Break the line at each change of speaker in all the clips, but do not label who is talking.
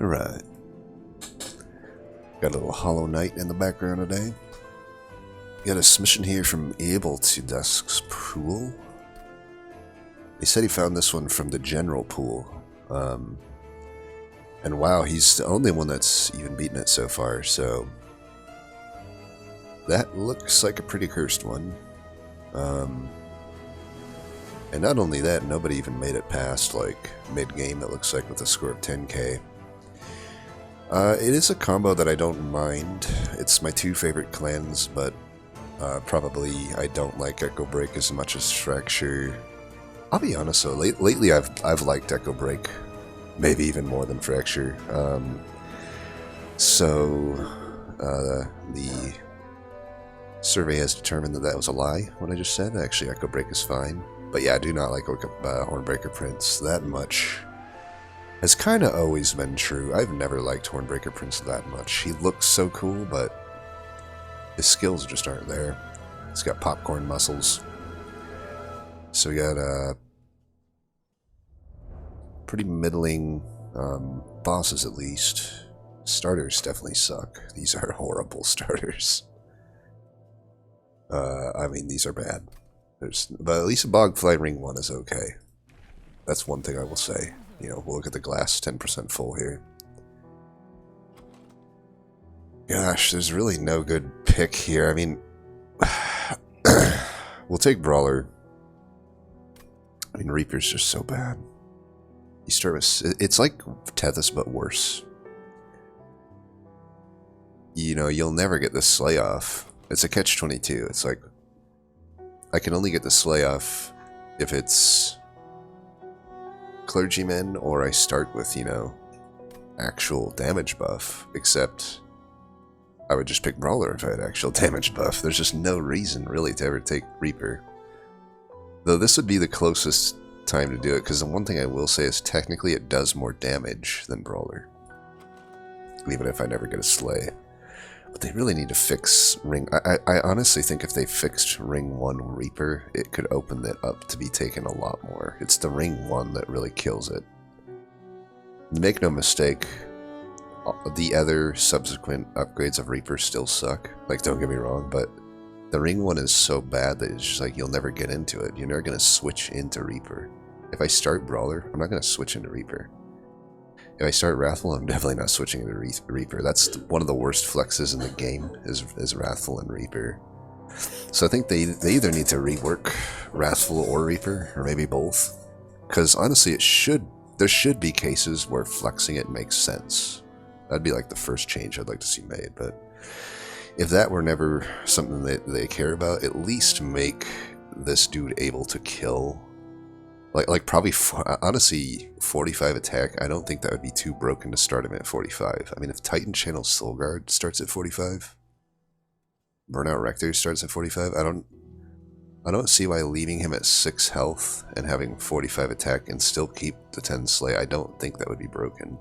Alright. Got a little Hollow Knight in the background today. Got a submission here from Able to Dusk's pool. He said he found this one from the general pool. And wow, he's the only one that's even beaten it so far, so that looks like a pretty cursed one. And not only that, nobody even made it past like mid-game, it looks like, with a score of 10k. It is a combo that I don't mind. It's my two favorite clans, but probably I don't like Echo Break as much as Fracture. I'll be honest though, lately I've liked Echo Break, maybe even more than Fracture. The survey has determined that that was a lie, what I just said. Actually, Echo Break is fine. But yeah, I do not like Hornbreaker Prince that much. Has kind of always been true. I've never liked Hornbreaker Prince that much. He looks so cool, but his skills just aren't there. He's got popcorn muscles. So we got pretty middling bosses, at least. Starters definitely suck. These are horrible starters. I mean, these are bad. But at least a Bogfly Ring 1 is okay. That's one thing I will say. You know, we'll look at the glass 10% full here. Gosh, there's really no good pick here. I mean, we'll take Brawler. I mean, Reaper's just so bad. You start with... It's like Tethys, but worse. You know, you'll never get the Slay off. It's a catch-22. It's like, I can only get the Slay off if it's Clergyman, or I start with, you know, actual damage buff, except I would just pick Brawler if I had actual damage buff. There's just no reason, really, to ever take Reaper. Though this would be the closest time to do it, because the one thing I will say is technically it does more damage than Brawler. Even if I never get a Slay. But they really need to fix Ring... I honestly think if they fixed Ring 1 Reaper, it could open it up to be taken a lot more. It's the Ring 1 that really kills it. Make no mistake, the other subsequent upgrades of Reaper still suck. Like, don't get me wrong, but the Ring 1 is so bad that it's just like, you'll never get into it. You're never going to switch into Reaper. If I start Brawler, I'm not going to switch into Reaper. If I start Wrathful, I'm definitely not switching into Reaper. That's one of the worst flexes in the game, is Wrathful and Reaper. So I think they either need to rework Wrathful or Reaper, or maybe both. Because honestly, there should be cases where flexing it makes sense. That'd be like the first change I'd like to see made. But if that were never something that they care about, at least make this dude able to kill. Like probably, honestly, 45 attack, I don't think that would be too broken to start him at 45. I mean, if Titan Channel Soulguard starts at 45, Burnout Rector starts at 45, I don't see why leaving him at 6 health and having 45 attack and still keep the 10 Slay, I don't think that would be broken.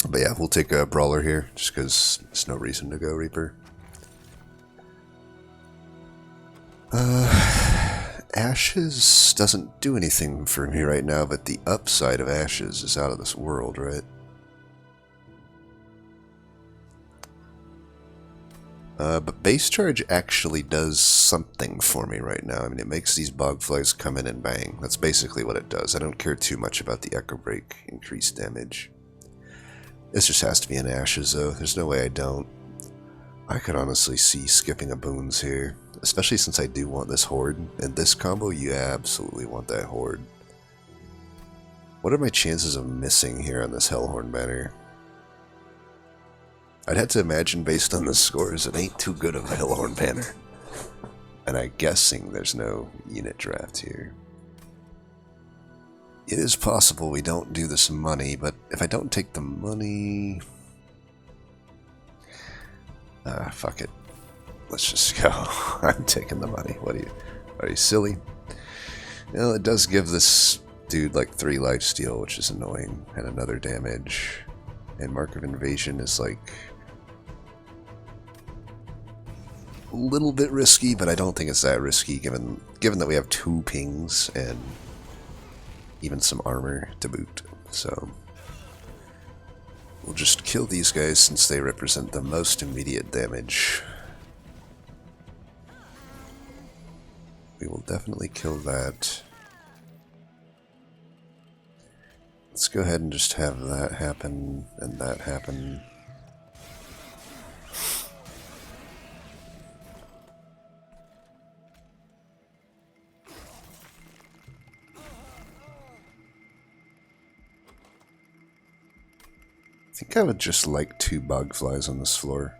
But yeah, we'll take a Brawler here, just because there's no reason to go Reaper. Ashes doesn't do anything for me right now, but the upside of Ashes is out of this world, right? But Base Charge actually does something for me right now. I mean, it makes these Bogflies come in and bang. That's basically what it does. I don't care too much about the Echo Break increased damage. This just has to be in Ashes, though. There's no way I don't. I could honestly see skipping a Boons here, especially since I do want this Horde. In this combo, you absolutely want that Horde. What are my chances of missing here on this Hellhorn banner? I'd have to imagine, based on the scores, it ain't too good of a Hellhorn banner. And I'm guessing there's no unit draft here. It is possible we don't do this money, but if I don't take the money... fuck it. Let's just go. I'm taking the money. What are you silly? Well, it does give this dude like 3 lifesteal, which is annoying, and another damage. And Mark of Invasion is like a little bit risky, but I don't think it's that risky given that we have 2 pings and even some armor to boot. So we'll just kill these guys since they represent the most immediate damage. We will definitely kill that. Let's go ahead and just have that happen and that happen. I think I would just like 2 bog flies on this floor.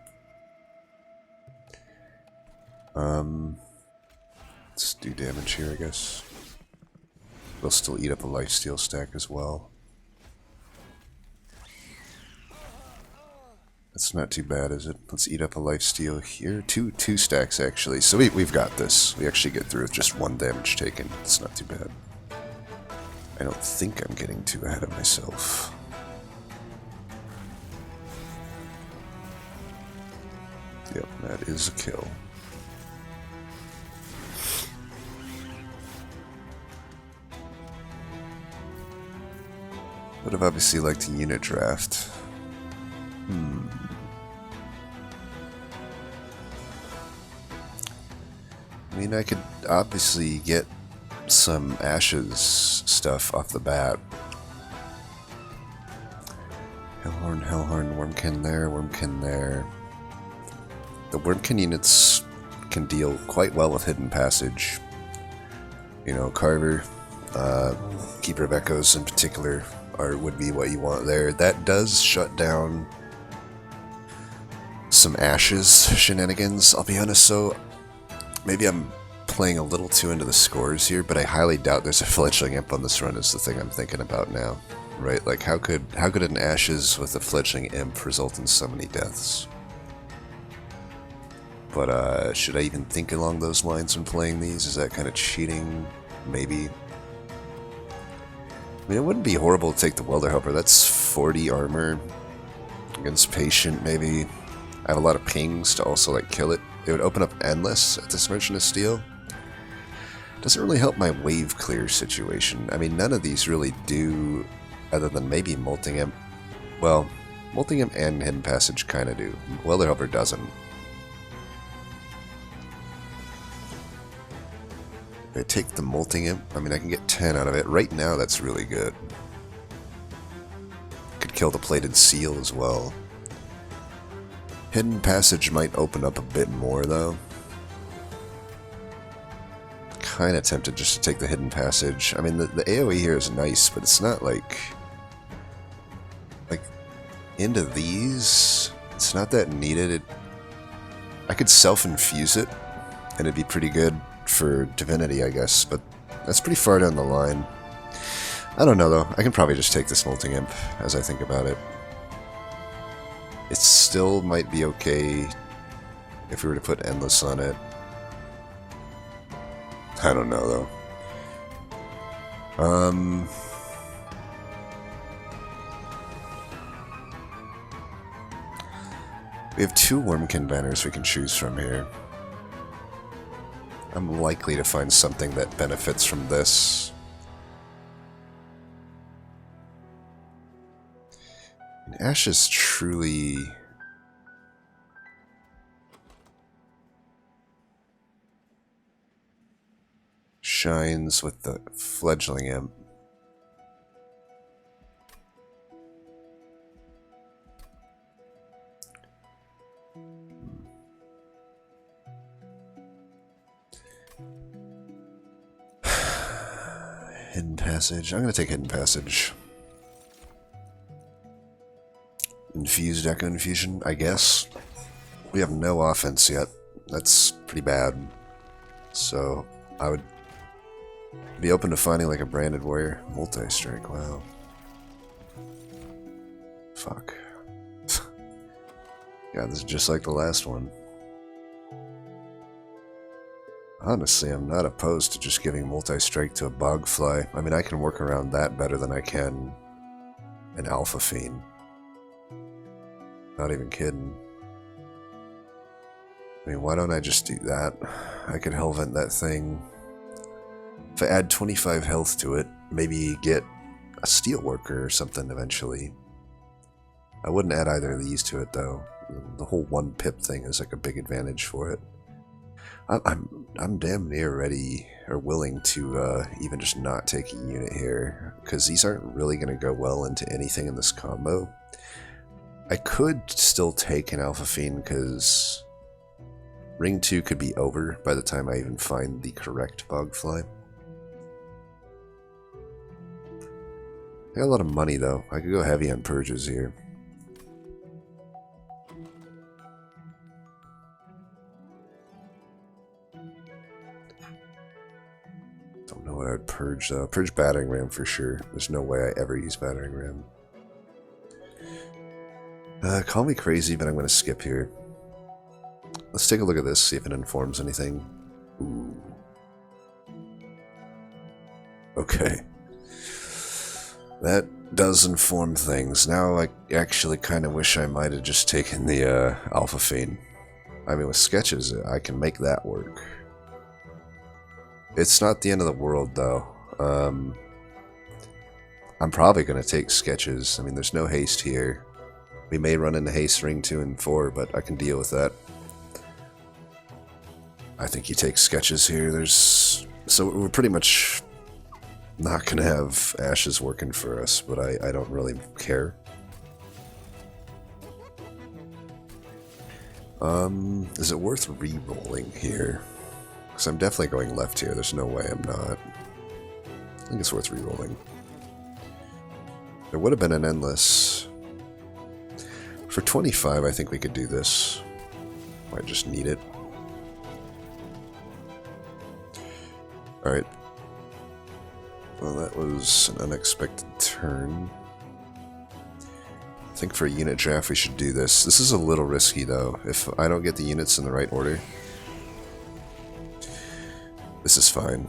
Let's do damage here, I guess. They'll still eat up a lifesteal stack as well. That's not too bad, is it? Let's eat up a lifesteal here. Two stacks, actually. So we've got this. We actually get through with just 1 damage taken. It's not too bad. I don't think I'm getting too ahead of myself. Yep, that is a kill. Would have obviously liked a unit draft. I mean, I could obviously get some Ashes stuff off the bat. Hellhorn, Wormkin there, Wormkin there. The Wormkin units can deal quite well with Hidden Passage. You know, Carver, Keeper of Echoes in particular would be what you want there. That does shut down some Ashes shenanigans, I'll be honest. So maybe I'm playing a little too into the scores here, but I highly doubt there's a Fledgling Imp on this run is the thing I'm thinking about now. Right? Like, how could an Ashes with a Fledgling Imp result in so many deaths? But should I even think along those lines when playing these? Is that kind of cheating? Maybe. I mean, it wouldn't be horrible to take the Welder Helper. That's 40 armor against Patient, maybe. I have a lot of pings to also, like, kill it. It would open up Endless at this Merchant of Steel. Doesn't really help my wave clear situation. I mean, none of these really do, other than maybe Molting Imp. Well, Molting Imp and Hidden Passage kind of do. Welder Helper doesn't. I take the Molting Imp. I mean, I can get 10 out of it. Right now, that's really good. Could kill the Plated Seal as well. Hidden Passage might open up a bit more, though. Kinda tempted just to take the Hidden Passage. I mean, the AoE here is nice, but it's not like... into these, it's not that needed. I could self-infuse it, and it'd be pretty good for Divinity, I guess, but that's pretty far down the line. I don't know, though. I can probably just take this Molting Imp as I think about it. It still might be okay if we were to put Endless on it. I don't know, though. We have 2 Wormkin banners we can choose from here. I'm likely to find something that benefits from this. And Ashes truly... shines with the Fledgling Imp. Hidden Passage. I'm going to take Hidden Passage. Infused Echo Infusion, I guess. We have no offense yet. That's pretty bad. So, I would be open to finding like a Branded Warrior. Multi-strike, wow. Fuck. God, this is just like the last one. Honestly, I'm not opposed to just giving multi-strike to a Bogfly. I mean, I can work around that better than I can an Alpha Fiend. Not even kidding. I mean, why don't I just do that? I could Hellvent that thing. If I add 25 health to it, maybe get a steel worker or something eventually. I wouldn't add either of these to it though. The whole 1 pip thing is like a big advantage for it. I'm damn near ready or willing to even just not take a unit here, because these aren't really going to go well into anything in this combo. I could still take an Alpha Fiend because Ring 2 could be over by the time I even find the correct Bogfly. I got a lot of money though. I could go heavy on purges here. Don't know what I'd purge though. Purge battering ram for sure. There's no way I ever use battering ram. Call me crazy, but I'm going to skip here. Let's take a look at this, see if it informs anything. Ooh. Okay. That does inform things. Now I actually kind of wish I might have just taken the Alpha Fiend. I mean, with sketches, I can make that work. It's not the end of the world, though. I'm probably going to take sketches. I mean, there's no haste here. We may run into haste ring 2 and 4, but I can deal with that. I think you take sketches here. So we're pretty much not going to have Ashes working for us, but I don't really care. Is it worth re-rolling here? Because I'm definitely going left here. There's no way I'm not. I think it's worth re-rolling. There would have been an endless. For 25, I think we could do this. Might just need it. Alright. Well, that was an unexpected turn. I think for a unit draft we should do this. This is a little risky though. If I don't get the units in the right order, this is fine.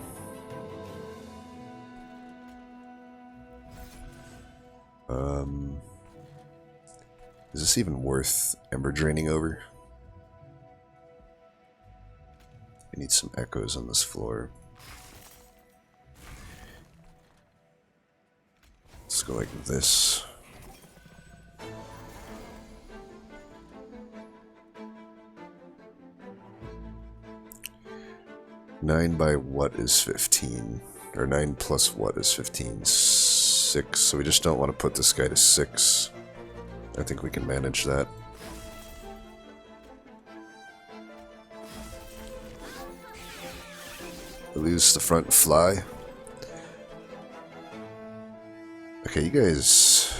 Is this even worth Ember draining over? I need some echoes on this floor. Let's go like this. Nine by what is 15? Or 9 plus what is 15? 6. So we just don't want to put this guy to 6. I think we can manage that. We lose the front fly. Okay, you guys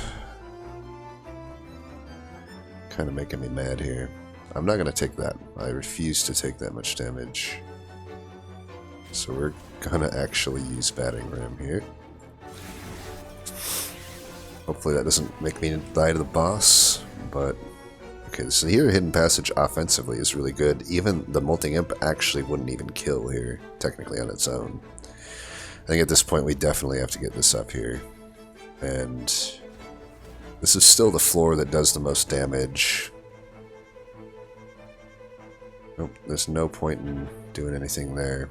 kind of making me mad here. I'm not going to take that. I refuse to take that much damage. So we're going to actually use battering ram here. Hopefully that doesn't make me die to the boss, but okay, so here Hidden Passage offensively is really good. Even the Molting Imp actually wouldn't even kill here, technically on its own. I think at this point we definitely have to get this up here. And this is still the floor that does the most damage. Nope, there's no point in doing anything there.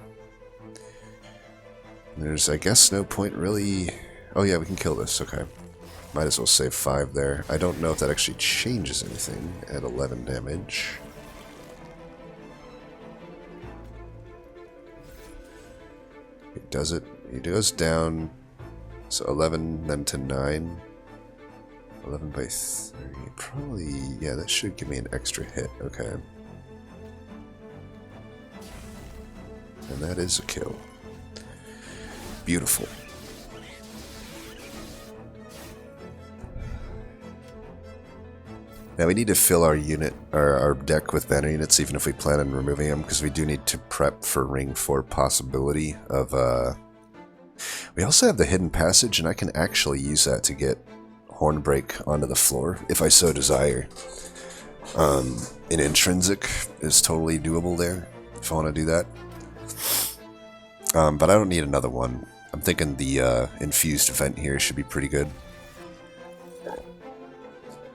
There's, I guess, no point really... Oh yeah, we can kill this, okay. Might as well save 5 there. I don't know if that actually changes anything at 11 damage. It does it. It goes down. So 11, then to 9. 11 by 3. Probably, yeah, that should give me an extra hit. Okay. And that is a kill. Beautiful. Now we need to fill our unit, our deck with banner units, even if we plan on removing them, because we do need to prep for Ring 4 possibility of, We also have the Hidden Passage, and I can actually use that to get Hornbreak onto the floor, if I so desire. An Intrinsic is totally doable there, if I want to do that. But I don't need another one. I'm thinking the Infused Vent here should be pretty good.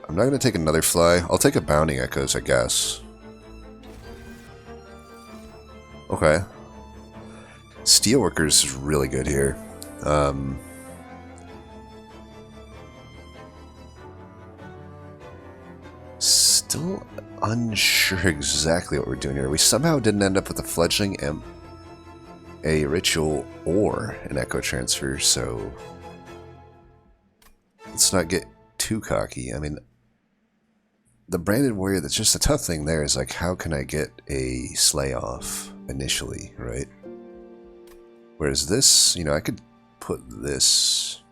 I'm not going to take another fly. I'll take a Bounding Echoes, I guess. Okay. Steelworkers is really good here. Still unsure exactly what we're doing here. We somehow didn't end up with a fledgling imp, a ritual, or an echo transfer, so let's not get too cocky. I mean, the branded warrior, that's just a tough thing there is like, how can I get a slay off initially, right? Whereas this, you know, I could put this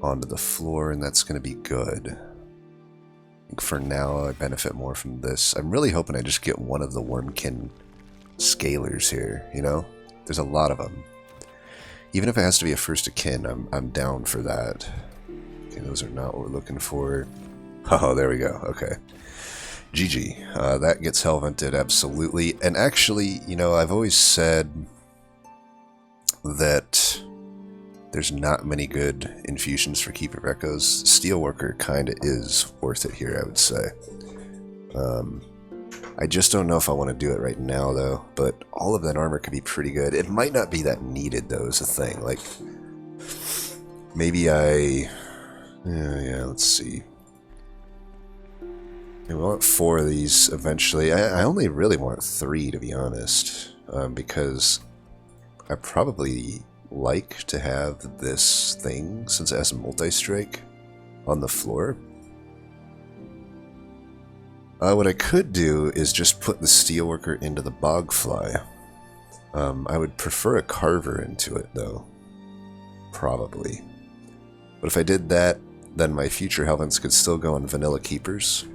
onto the floor and that's going to be good. I think for now, I benefit more from this. I'm really hoping I just get one of the Wormkin scalers here, you know? There's a lot of them. Even if it has to be a first of kin, I'm down for that. Okay, those are not what we're looking for. Oh, there we go. Okay. GG. That gets Hellvented, absolutely. And actually, you know, I've always said that there's not many good infusions for Keeper of Echoes. Steelworker kind of is worth it here, I would say. I just don't know if I want to do it right now, though. But all of that armor could be pretty good. It might not be that needed, though, is the thing. Like, maybe I... Yeah, let's see. I want 4 of these eventually. I only really want 3, to be honest, because I probably like to have this thing, since it has a multi-strike, on the floor. What I could do is just put the Steelworker into the Bogfly. I would prefer a Carver into it, though. Probably. But if I did that, then my future Hellvents could still go on Vanilla Keepers.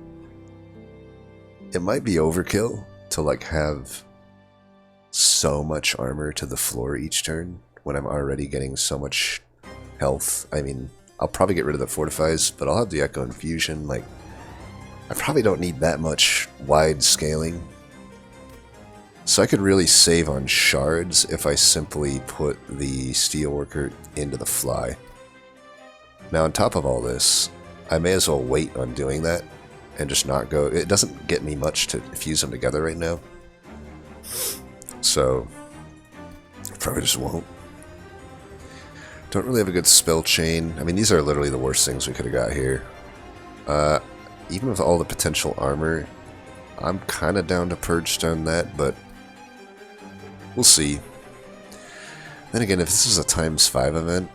It might be overkill to like have so much armor to the floor each turn when I'm already getting so much health. I mean, I'll probably get rid of the Fortifies, but I'll have the Echo Infusion. Like, I probably don't need that much wide scaling. So I could really save on shards if I simply put the Steelworker into the Fly. Now on top of all this, I may as well wait on doing that and just not go. It doesn't get me much to fuse them together right now. So, probably just won't. Don't really have a good spell chain. I mean, these are literally the worst things we could have got here. Even with all the potential armor, I'm kind of down to Purge Stone that, but we'll see. Then again, if this is a ×5 event,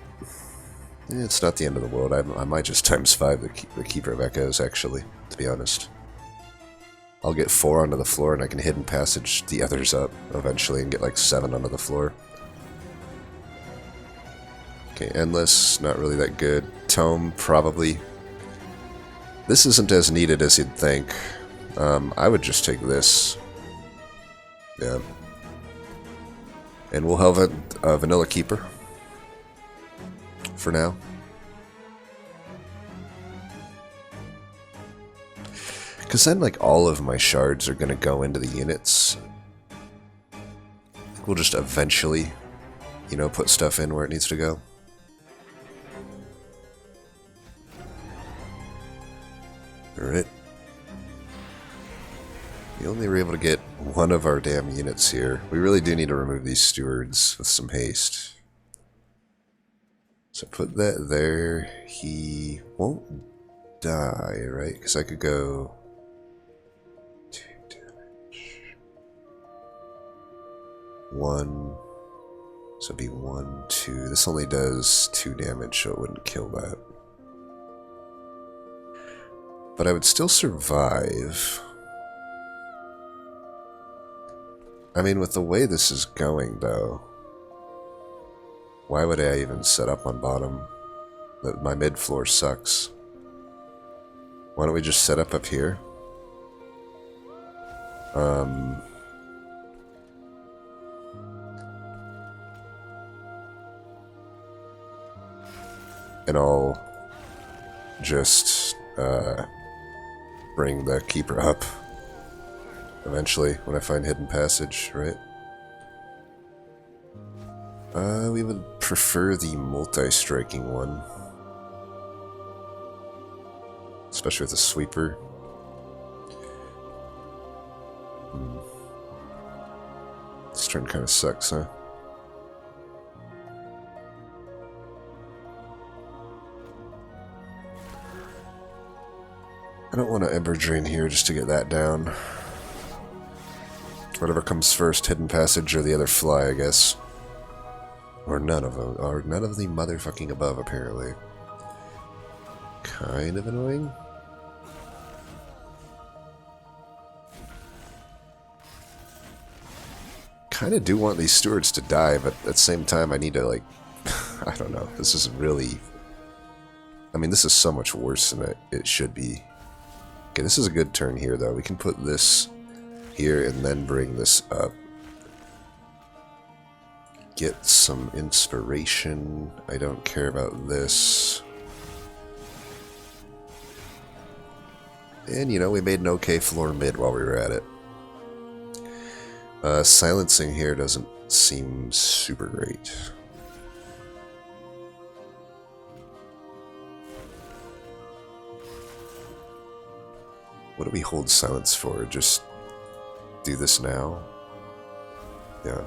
it's not the end of the world. I might just ×5 the Keeper of Echoes, actually, to be honest. I'll get 4 onto the floor, and I can Hidden Passage the others up eventually and get like 7 onto the floor. Okay, Endless, not really that good. Tome, probably. This isn't as needed as you'd think. I would just take this. Yeah. And we'll have a Vanilla Keeper for now. Because then, like, all of my shards are going to go into the units. We'll just eventually, you know, put stuff in where it needs to go. Alright. We only were able to get one of our damn units here. We really do need to remove these stewards with some haste. So put that there. He won't die, right? Because I could go 2 damage. 1. So it'd be 1, 2. This only does 2 damage, so it wouldn't kill that. But I would still survive. I mean, with the way this is going, though, why would I even set up on bottom? My mid-floor sucks. Why don't we just set up here? And I'll just bring the Keeper up eventually when I find Hidden Passage, right? We would prefer the multi-striking one. Especially with a sweeper. This turn kind of sucks, huh? I don't want to Ember Drain here just to get that down. Whatever comes first, Hidden Passage or the other fly, I guess. Or none of them. Or none of the motherfucking above, apparently. Kind of annoying. Kind of do want these stewards to die, but at the same time I need to, like, I don't know. This is really... I mean, this is so much worse than it should be. Okay, this is a good turn here, though. We can put this here and then bring this up. Get some inspiration. I don't care about this. And, you know, we made an okay floor mid while we were at it. Silencing here doesn't seem super great. What do we hold silence for? Just do this now? Yeah.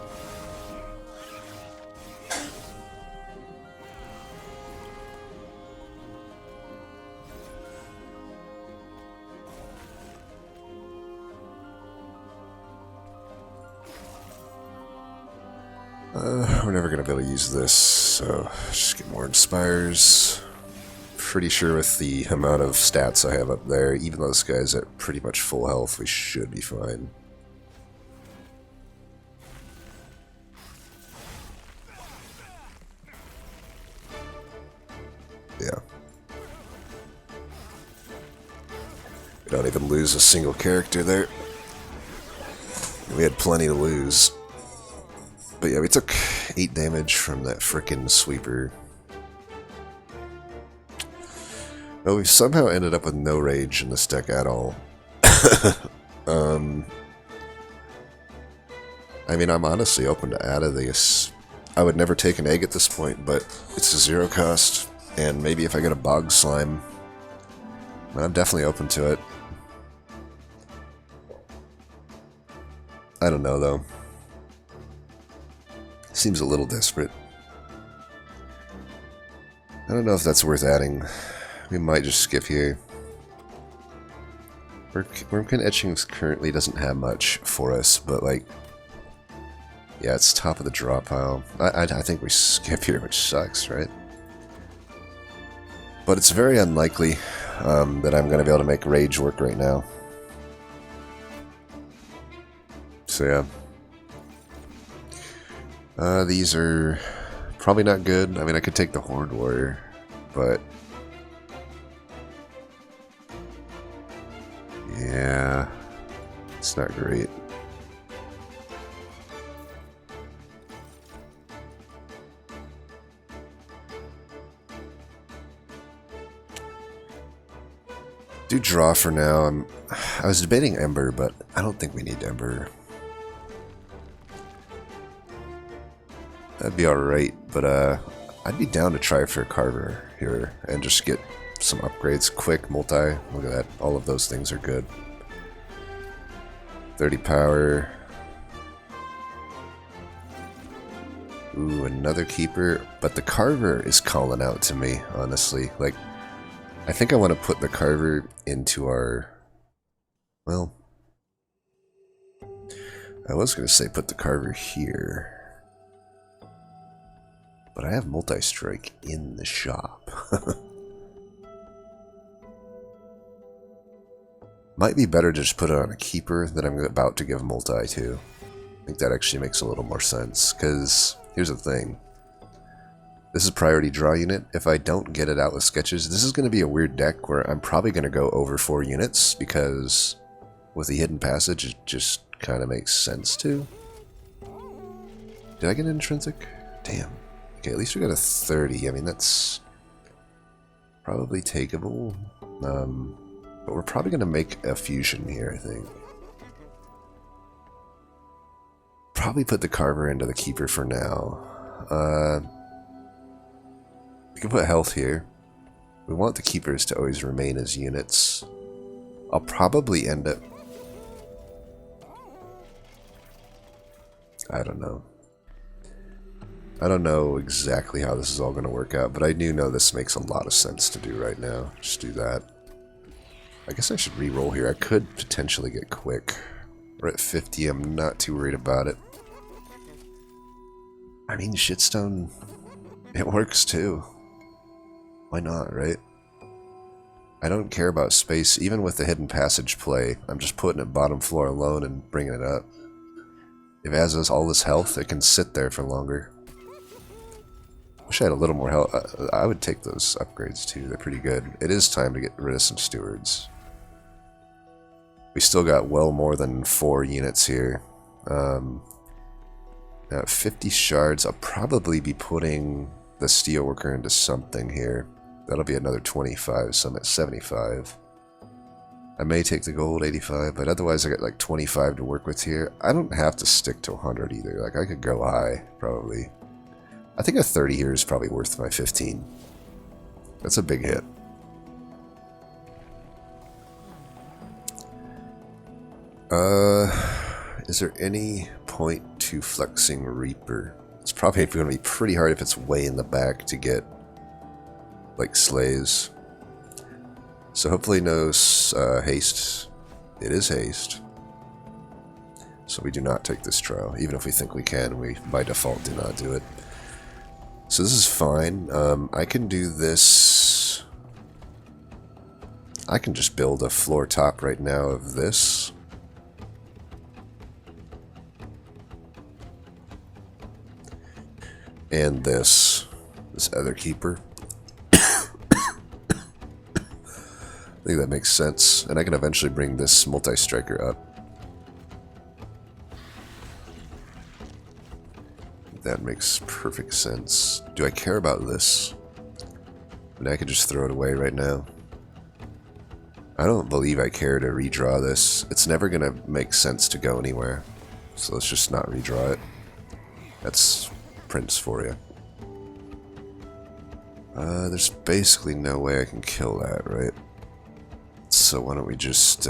We're never going to be able to use this, so just get more Inspires. Pretty sure with the amount of stats I have up there, even though this guy's at pretty much full health, we should be fine. Yeah. We don't even lose a single character there. We had plenty to lose. But yeah, we took 8 damage from that frickin' sweeper. Well, we somehow ended up with no rage in this deck at all. I mean, I'm honestly open to add this. I would never take an egg at this point, but it's a 0 cost, and maybe if I get a bog slime, I'm definitely open to it. I don't know, though. Seems a little desperate. I don't know if that's worth adding. We might just skip here. Wurmkin Etching currently doesn't have much for us, but like... Yeah, it's top of the draw pile. I think we skip here, which sucks, right? But it's very unlikely that I'm going to be able to make Rage work right now. So yeah. These are probably not good. I mean, I could take the Horned Warrior, but... yeah, it's not great. Do draw for now. I was debating Ember, but I don't think we need Ember. That'd be alright, but I'd be down to try for a Carver here and just get some upgrades. Quick, multi, look at that. All of those things are good. 30 power. Ooh, another keeper. But the Carver is calling out to me, honestly. Like, I think I want to put the Carver into our... well... I was going to say put the Carver here. But I have multi-strike in the shop. Might be better to just put it on a keeper that I'm about to give multi to. I think that actually makes a little more sense, because here's the thing. This is priority draw unit. If I don't get it out with sketches, this is going to be a weird deck where I'm probably going to go over 4 units, because with the hidden passage, it just kind of makes sense to. Did I get an intrinsic? Damn. Okay, at least we got a 30. I mean, that's probably takeable. But we're probably going to make a fusion here, I think. Probably put the Carver into the Keeper for now. We can put health here. We want the Keepers to always remain as units. I'll probably end up... I don't know. I don't know exactly how this is all going to work out, but I do know this makes a lot of sense to do right now. Just do that. I guess I should re-roll here. I could potentially get quick. We're at 50. I'm not too worried about it. I mean, Shitstone, it works too. Why not, right? I don't care about space. Even with the hidden passage play, I'm just putting it bottom floor alone and bringing it up. If it has all this health, it can sit there for longer. Wish I had a little more health. I would take those upgrades too. They're pretty good. It is time to get rid of some stewards. We still got well more than 4 units here. Now at 50 shards, I'll probably be putting the steelworker into something here. That'll be another 25, so I'm at 75. I may take the gold 85, but otherwise I got like 25 to work with here. I don't have to stick to 100 either. Like I could go high, probably. I think a 30 here is probably worth my 15. That's a big hit. Is there any point to flexing Reaper? It's probably going to be pretty hard if it's way in the back to get, like, slays. So hopefully no haste. It is haste. So we do not take this trial. Even if we think we can, we by default do not do it. So this is fine. I can do this. I can just build a floor top right now of this. And this other keeper. I think that makes sense. And I can eventually bring this multi-striker up. That makes perfect sense. Do I care about this? I mean, I could just throw it away right now. I don't believe I care to redraw this. It's never going to make sense to go anywhere. So let's just not redraw it. That's Prince for you. There's basically no way I can kill that, right? So why don't we just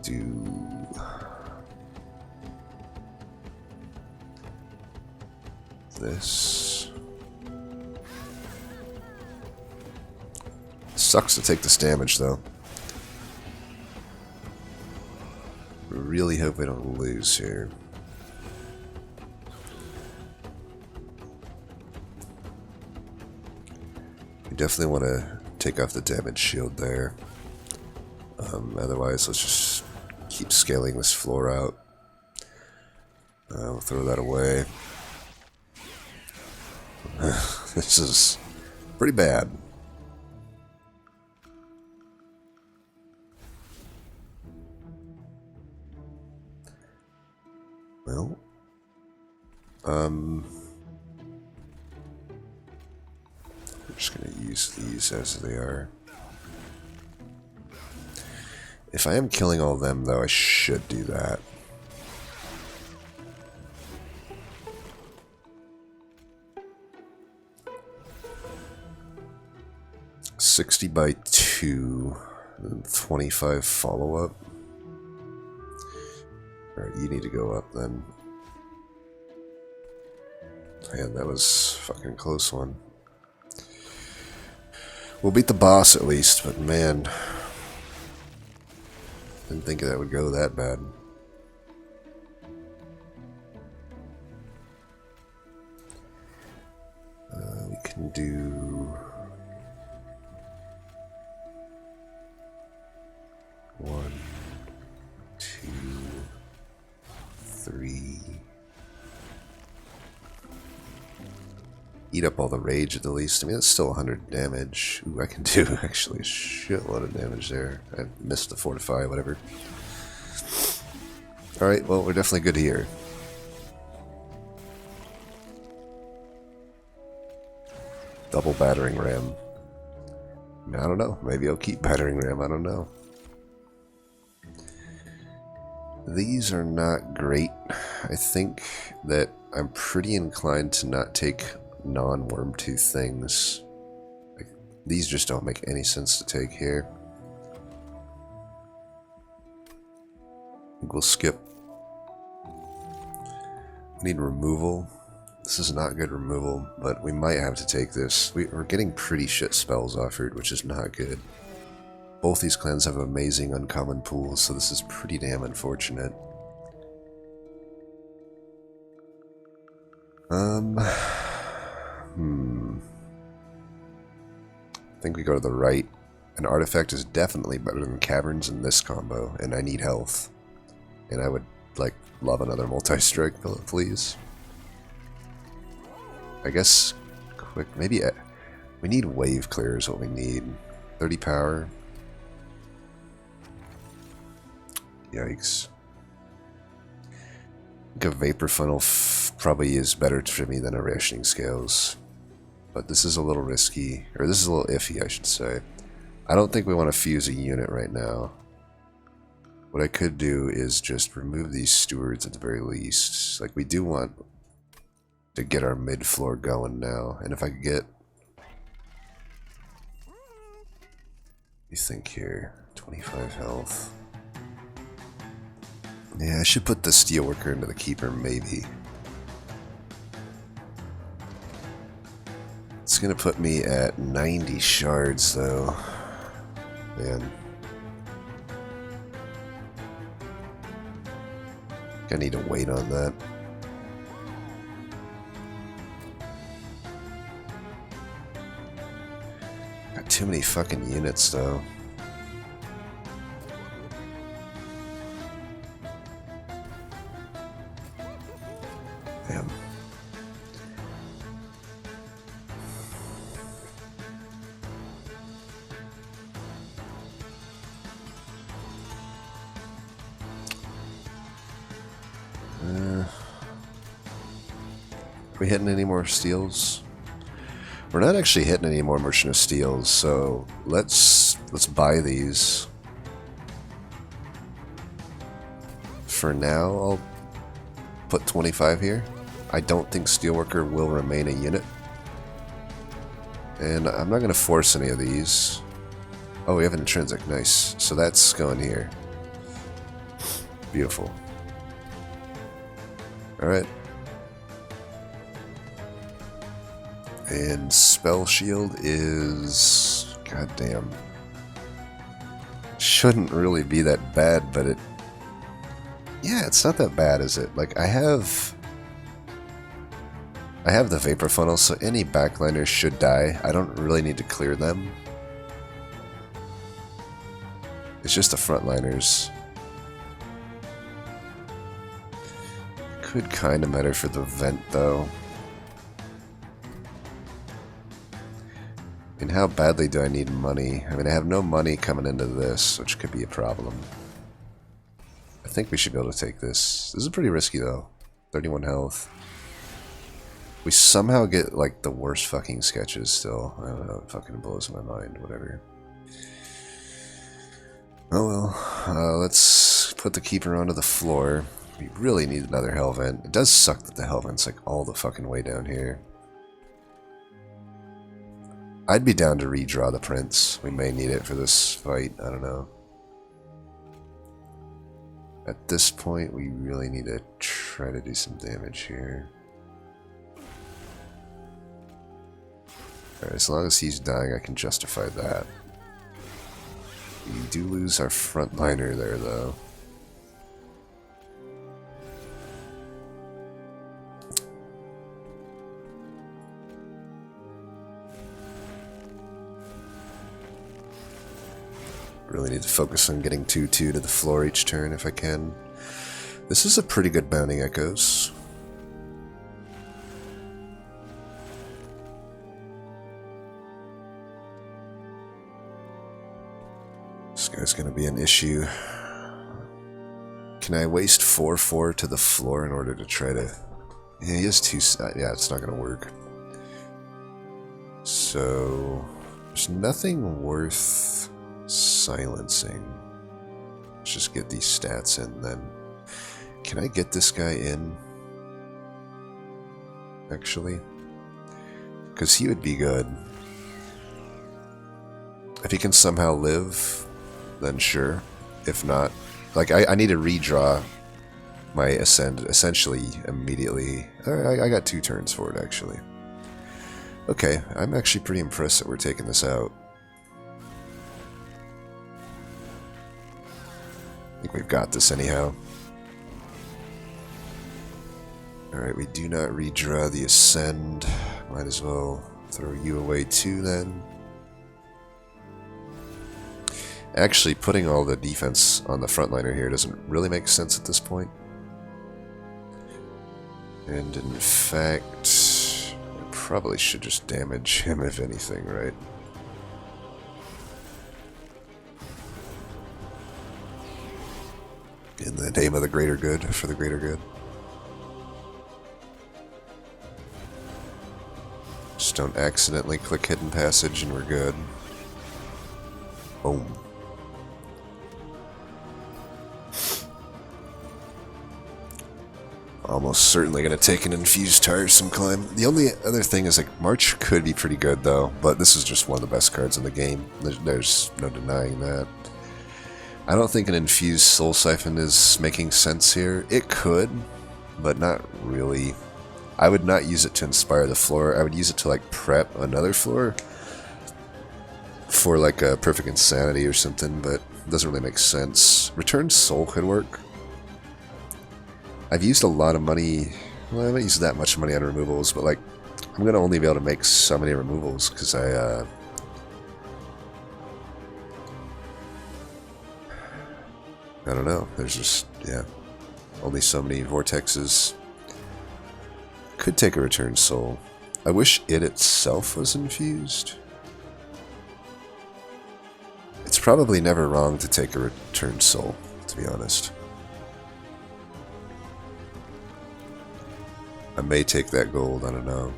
do this. Sucks to take this damage though. Really hope I don't lose here. We definitely want to take off the damage shield there. Otherwise, let's just keep scaling this floor out. We'll throw that away. This is pretty bad. Well, I'm just going to use these as they are. If I am killing all of them, though, I should do that. $60 by 2, and 25 follow-up. Alright, you need to go up then. Man, that was a fucking close one. We'll beat the boss at least, but man, didn't think that would go that bad. We can do 1, 2, 3. Eat up all the rage at the least. I mean, that's still 100 damage. Ooh, I can do actually a shitload of damage there. I missed the fortify, whatever. Alright, well, we're definitely good here. Double battering ram. I mean, I don't know. Maybe I'll keep battering ram. I don't know. These are not great. I think that I'm pretty inclined to not take non-Wormtooth things. Like, these just don't make any sense to take here. I think we'll skip. We need removal. This is not good removal, but we might have to take this. We're getting pretty shit spells offered, which is not good. Both these clans have amazing uncommon pools, so this is pretty damn unfortunate. I think we go to the right. An artifact is definitely better than caverns in this combo, and I need health. And I would, like, love another multi-strike, please. I guess, quick, maybe, we need wave clear is what we need. 30 power. Yikes. I think a vapor funnel probably is better for me than a rationing scales. But this is a little risky, or this is a little iffy, I should say. I don't think we want to fuse a unit right now. What I could do is just remove these stewards at the very least. Like, we do want to get our mid-floor going now. And if I could get... What do you think here? 25 health. Yeah, I should put the steelworker into the keeper, maybe. It's gonna put me at 90 shards, though. Man. I need to wait on that. Got too many fucking units, though. Damn. Are we hitting any more steals? We're not actually hitting any more Merchant of Steels, so let's buy these. For now, I'll put 25 here. I don't think Steelworker will remain a unit. And I'm not going to force any of these. Oh, we have an intrinsic. Nice. So that's going here. Beautiful. Alright. And Spell Shield is... goddamn. Shouldn't really be that bad, but it... yeah, it's not that bad, is it? Like, I have the Vapor Funnel, so any backliners should die. I don't really need to clear them. It's just the frontliners. Could kind of matter for the vent, though. And how badly do I need money? I mean, I have no money coming into this, which could be a problem. I think we should be able to take this. This is pretty risky, though. 31 health. We somehow get, like, the worst fucking sketches still. I don't know, it fucking blows my mind, whatever. Oh well. Let's put the keeper onto the floor. We really need another hell vent. It does suck that the hell vent's, like, all the fucking way down here. I'd be down to redraw the prince. We may need it for this fight. I don't know. At this point, we really need to try to do some damage here. Alright, as long as he's dying, I can justify that. We do lose our frontliner there, though. Really need to focus on getting 2-2 to the floor each turn if I can. This is a pretty good Bounding Echoes. This guy's gonna be an issue. Can I waste 4-4 to the floor in order to try to... yeah, he has 2... yeah, it's not gonna work. So... there's nothing worth... silencing. Let's just get these stats in then. Can I get this guy in? Actually? Because he would be good. If he can somehow live, then sure. If not, like, I need to redraw my Ascend essentially immediately. I got 2 turns for it, actually. Okay, I'm actually pretty impressed that we're taking this out. think we've got this anyhow. Alright, we do not redraw the Ascend. Might as well throw you away too then. Actually, putting all the defense on the frontliner here doesn't really make sense at this point. And in fact, I probably should just damage him if anything, right? In the name of the greater good, for the greater good. Just don't accidentally click Hidden Passage and we're good. Boom. Almost certainly going to take an Infused Tiresome Climb. The only other thing is, like, March could be pretty good, though, but this is just one of the best cards in the game. There's no denying that. I don't think an Infused Soul Siphon is making sense here. It could, but not really. I would not use it to inspire the floor. I would use it to, like, prep another floor for, like, a Perfect Insanity or something, but it doesn't really make sense. Return Soul could work. I've used a lot of money. Well, I haven't used that much money on removals, but, like, I'm going to only be able to make so many removals because I don't know. There's just, yeah, only so many vortexes. Could take a Return Soul. I wish it itself was infused. It's probably never wrong to take a Return Soul, to be honest. I may take that gold, I don't know.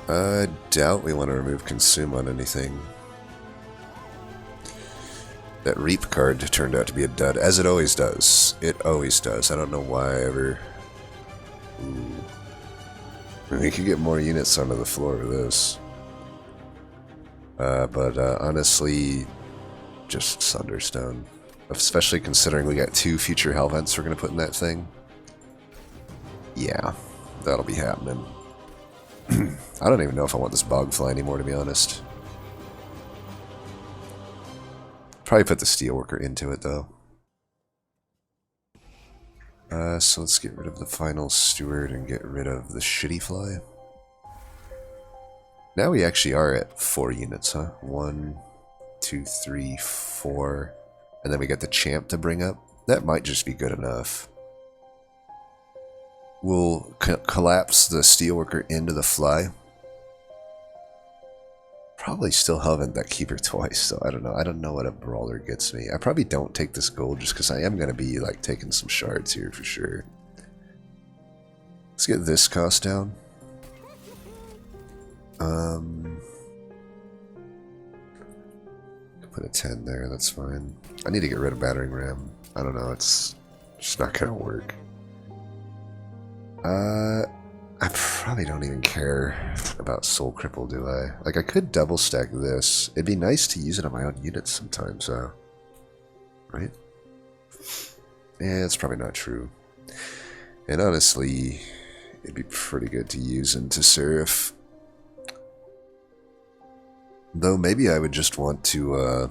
I doubt we want to remove Consume on anything. That Reap card turned out to be a dud, as it always does. It always does. I don't know why I ever... Ooh. We could get more units onto the floor with this. But honestly, just Sunderstone. Especially considering we got 2 future Hell Vents we're going to put in that thing. Yeah, that'll be happening. I don't even know if I want this Bogfly anymore, to be honest. Probably put the Steelworker into it, though. So let's get rid of the Final Steward and get rid of the Shitty Fly. Now we actually are at 4 units, huh? 1, 2, 3, 4. And then we got the Champ to bring up. That might just be good enough. We'll collapse the Steelworker into the Fly. Probably still haven't that Keeper twice, so I don't know. I don't know what a Brawler gets me. I probably don't take this gold just because I am going to be like taking some shards here for sure. Let's get this cost down. Put a 10 there, that's fine. I need to get rid of Battering Ram. I don't know, it's just not going to work. I probably don't even care about Soul Cripple, do I? Like, I could double stack this. It'd be nice to use it on my own units sometimes, right? Yeah, it's probably not true. And honestly, it'd be pretty good to use into Seraph. Though maybe I would just want to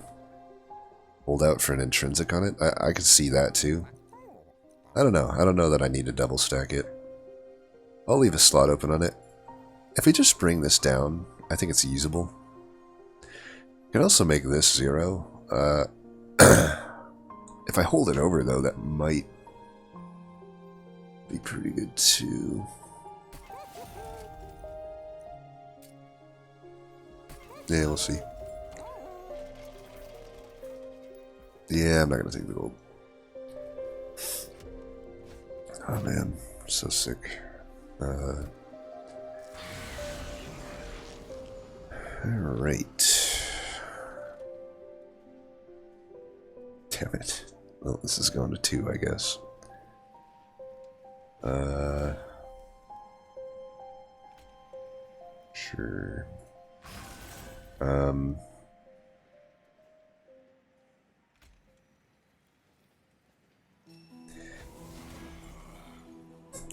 hold out for an Intrinsic on it. I could see that too. I don't know. I don't know that I need to double stack it. I'll leave a slot open on it. If we just bring this down, I think it's usable. You can also make this 0. If I hold it over, though, that might be pretty good, too. Yeah, we'll see. Yeah, I'm not going to take the gold. Oh, man. I'm so sick. Alright. Damn it. Well, this is going to 2, I guess. Sure.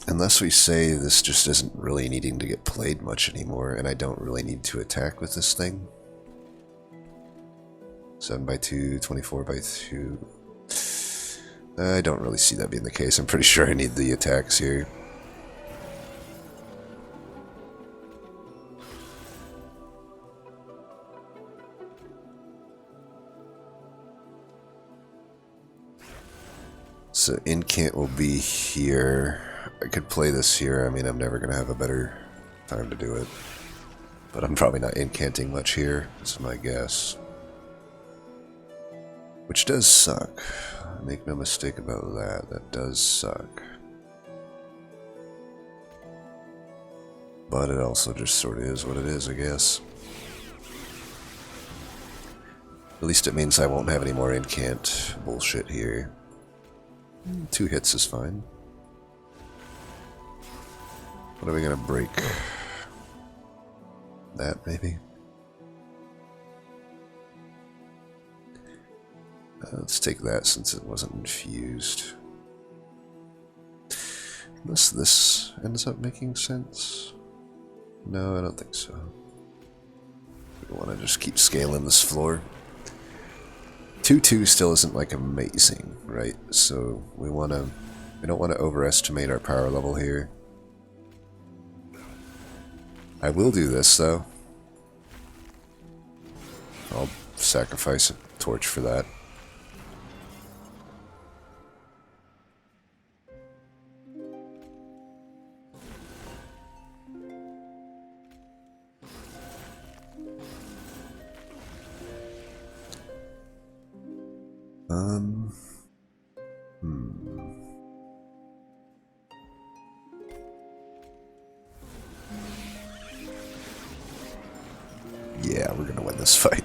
Unless we say this just isn't really needing to get played much anymore, and I don't really need to attack with this thing. 7x2, 24x2. I don't really see that being the case. I'm pretty sure I need the attacks here. So incant will be here. I could play this here. I mean, I'm never going to have a better time to do it. But I'm probably not incanting much here. That's my guess. Which does suck. Make no mistake about that. That does suck. But it also just sort of is what it is, I guess. At least it means I won't have any more incant bullshit here. 2 hits is fine. What are we gonna break? That, maybe? Let's take that since it wasn't infused. Unless this ends up making sense. No, I don't think so. We want to just keep scaling this floor. 2-2 still isn't like amazing, right? So we don't want to overestimate our power level here. I will do this though. I'll sacrifice a torch for that. Yeah, we're gonna win this fight.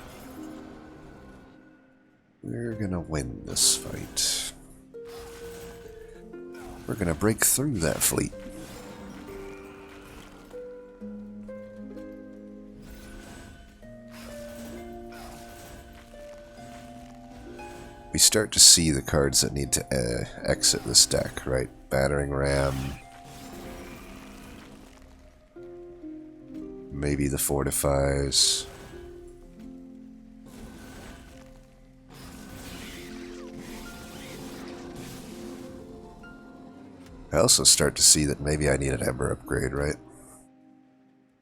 We're gonna win this fight. We're gonna break through that fleet. We start to see the cards that need to exit this deck, right? Battering Ram. Maybe the Fortifies. I also start to see that maybe I need an Ember upgrade, right?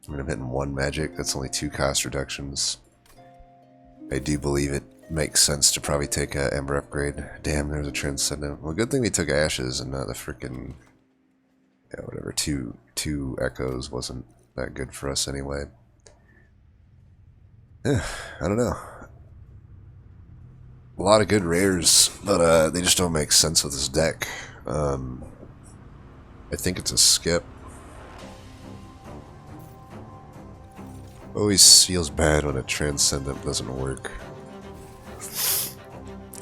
I mean, I'm hitting 1 magic. That's only 2 cost reductions. I do believe it makes sense to probably take a Ember upgrade. Damn, there's a Transcendent. Well, good thing we took Ashes and not the freaking... Yeah, whatever. Two Echoes wasn't that good for us anyway. I don't know. A lot of good rares, but they just don't make sense with this deck. I think it's a skip. Always feels bad when a Transcendent doesn't work.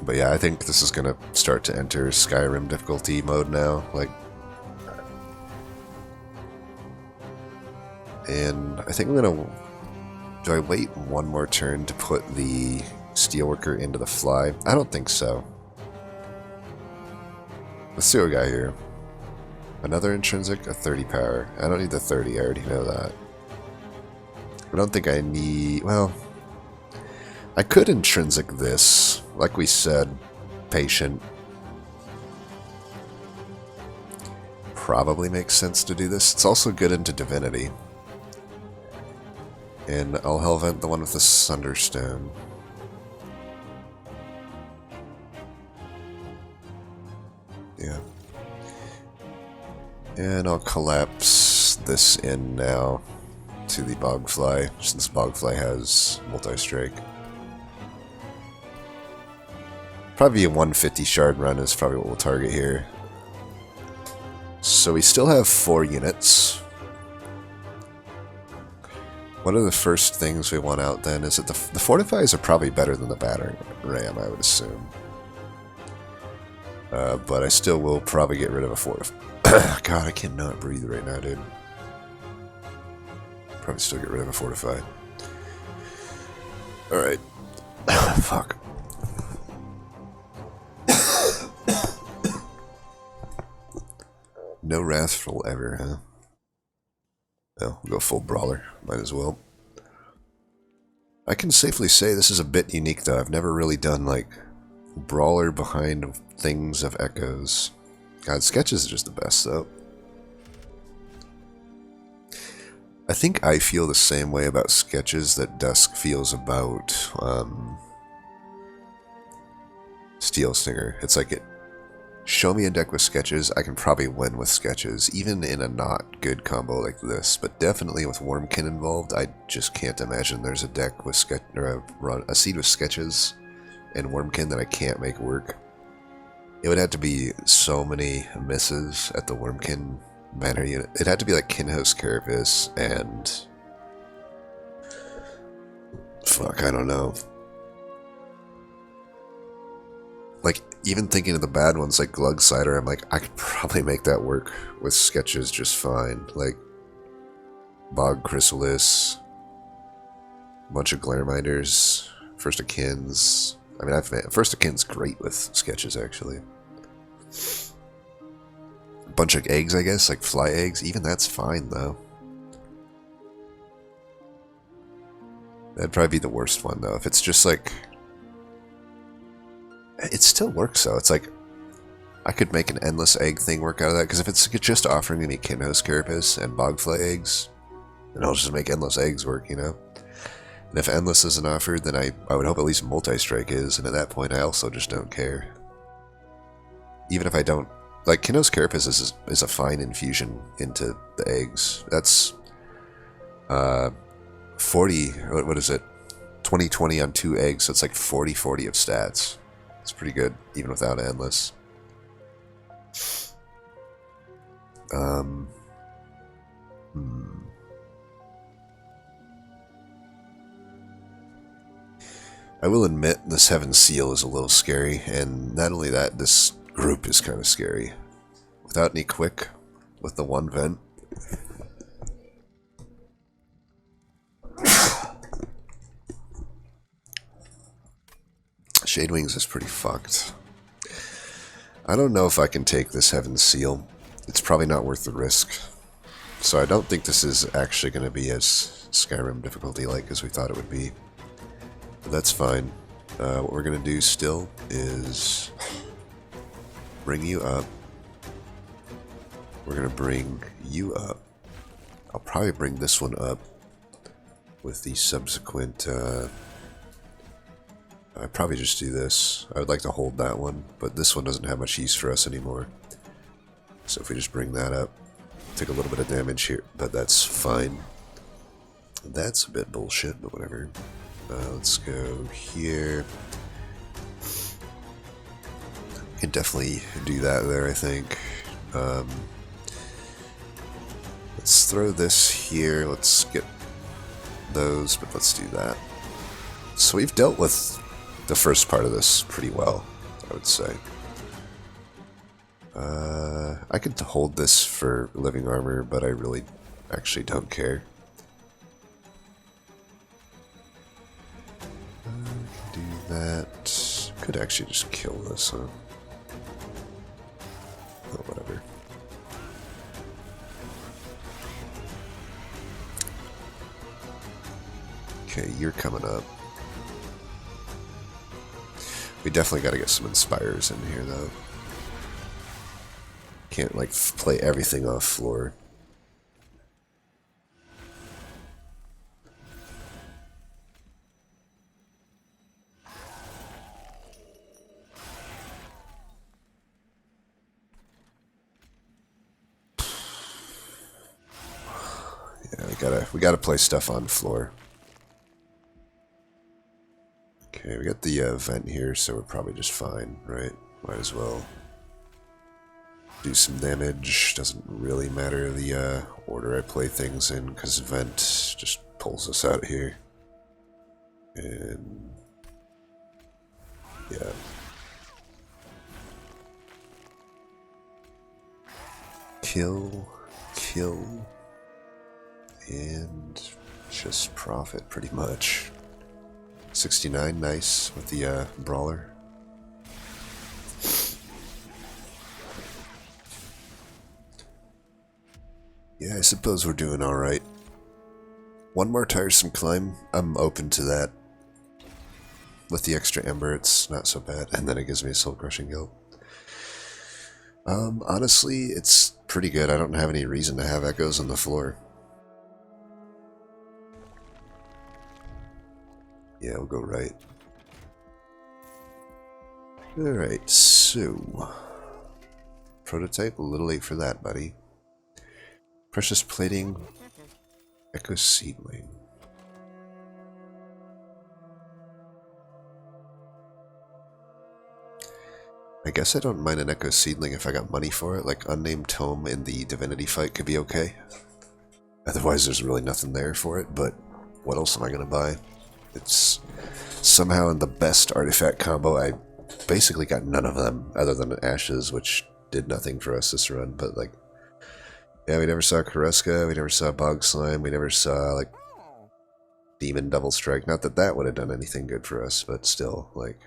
But yeah, I think this is gonna start to enter Skyrim difficulty mode now. Like, and I think I'm gonna... Do I wait 1 more turn to put the Steelworker into the fly? I don't think so. Let's see what we got here. Another intrinsic, a 30 power. I don't need the 30, I already know that. I don't think I need... Well, I could intrinsic this. Like we said, patient. Probably makes sense to do this. It's also good into Divinity. And I'll Hellvent the one with the Sunderstone. Yeah. And I'll collapse this in now to the Bogfly, since Bogfly has multi-strike. Probably a 150 shard run is probably what we'll target here. So we still have 4 units. What are the first things we want out then? Is it the Fortifies are probably better than the Battering Ram, I would assume. But I still will probably get rid of a Fortify. God, I cannot breathe right now, dude. Probably still get rid of a Fortify. Alright. Fuck. No Wrathful ever, huh? No, we'll go full Brawler. Might as well. I can safely say this is a bit unique, though. I've never really done, like, Brawler behind things of echoes. God, sketches are just the best, though. I think I feel the same way about sketches that Dusk feels about Steel Stinger. It's like show me a deck with sketches, I can probably win with sketches, even in a not good combo like this. But definitely with Wormkin involved, I just can't imagine there's a deck with a seed with sketches and Wormkin that I can't make work. It would have to be so many misses at the Wormkin banner unit. It had to be like Kinhost Carapace and fuck, I don't know. Like, even thinking of the bad ones like Glug Cider, I'm like, I could probably make that work with sketches just fine. Like, Bog Chrysalis, a bunch of Glareminders, First of Kins. I mean, First of Kin's great with sketches, actually. A bunch of eggs, I guess, like fly eggs. Even that's fine, though. That'd probably be the worst one, though. If it's just like... It still works, though. It's like, I could make an endless egg thing work out of that, because if it's just offering me Kinhost Carapace and Bogfly eggs, then I'll just make endless eggs work, you know? And if endless isn't offered, then I would hope at least Multi-Strike is, and at that point I also just don't care. Even if I don't... Like, Kinhost Carapace is a fine infusion into the eggs. That's... 40... What is it? 20-20 on 2 eggs, so it's like 40-40 of stats. It's pretty good, even without endless. I will admit this Heaven Seal is a little scary, and not only that, this group is kind of scary. Without any quick, with the one vent. Shadewings is pretty fucked. I don't know if I can take this Heaven Seal. It's probably not worth the risk. So I don't think this is actually going to be as Skyrim difficulty-like as we thought it would be. But that's fine. What we're going to do still is bring you up. We're going to bring you up. I'll probably bring this one up with the subsequent... I'd probably just do this. I would like to hold that one, but this one doesn't have much use for us anymore. So if we just bring that up, take a little bit of damage here, but that's fine. That's a bit bullshit, but whatever. Let's go here. Can definitely do that there, I think. Let's throw this here. Let's get those, but let's do that. So we've dealt with the first part of this pretty well, I would say. I could hold this for living armor, but I really actually don't care. Do that. Could actually just kill this, huh? Oh, whatever. Okay, you're coming up. We definitely got to get some Inspires in here, though. Can't, like, play everything off floor. Yeah, we gotta play stuff on floor. Okay, we got the vent here, so we're probably just fine, right? Might as well do some damage. Doesn't really matter the order I play things in, because vent just pulls us out here. And yeah. Kill, and just profit pretty much. 69, nice with the brawler. Yeah, I suppose we're doing alright. One more tiresome climb, I'm open to that. With the extra ember, it's not so bad. And then it gives me a soul crushing guild. Honestly, it's pretty good. I don't have any reason to have echoes on the floor. Yeah, we'll go right. Alright, so... Prototype, a little late for that, buddy. Precious plating, echo seedling. I guess I don't mind an echo seedling if I got money for it, like unnamed tome in the divinity fight could be okay. Otherwise there's really nothing there for it, but what else am I gonna buy? It's somehow in the best artifact combo. I basically got none of them other than Ashes, which did nothing for us this run, but like, yeah, we never saw Karuska, we never saw Bog Slime, we never saw like Demon Double Strike. Not that that would have done anything good for us, but still, like,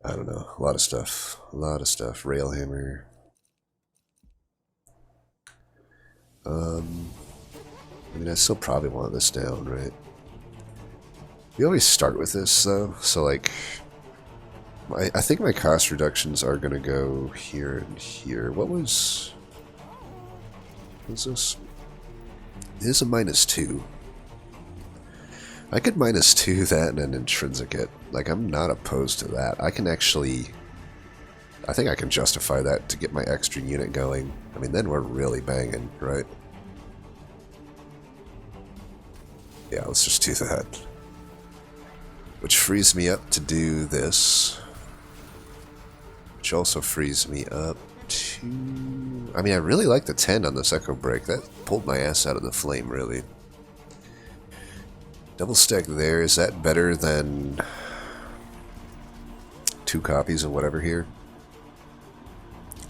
I don't know, a lot of stuff. A lot of stuff. Railhammer. I mean, I still probably want this down, right? We always start with this, though, so, like, I think my cost reductions are going to go here and here. What was this? It is a -2. I could -2 that and an intrinsic it. Like, I'm not opposed to that. I can actually... I think I can justify that to get my extra unit going. I mean, then we're really banging, right? Yeah, let's just do that. Which frees me up to do this. Which also frees me up to... I mean, I really like the 10 on this Echo Break. That pulled my ass out of the flame, really. Double stack there. Is that better than 2 copies of whatever here?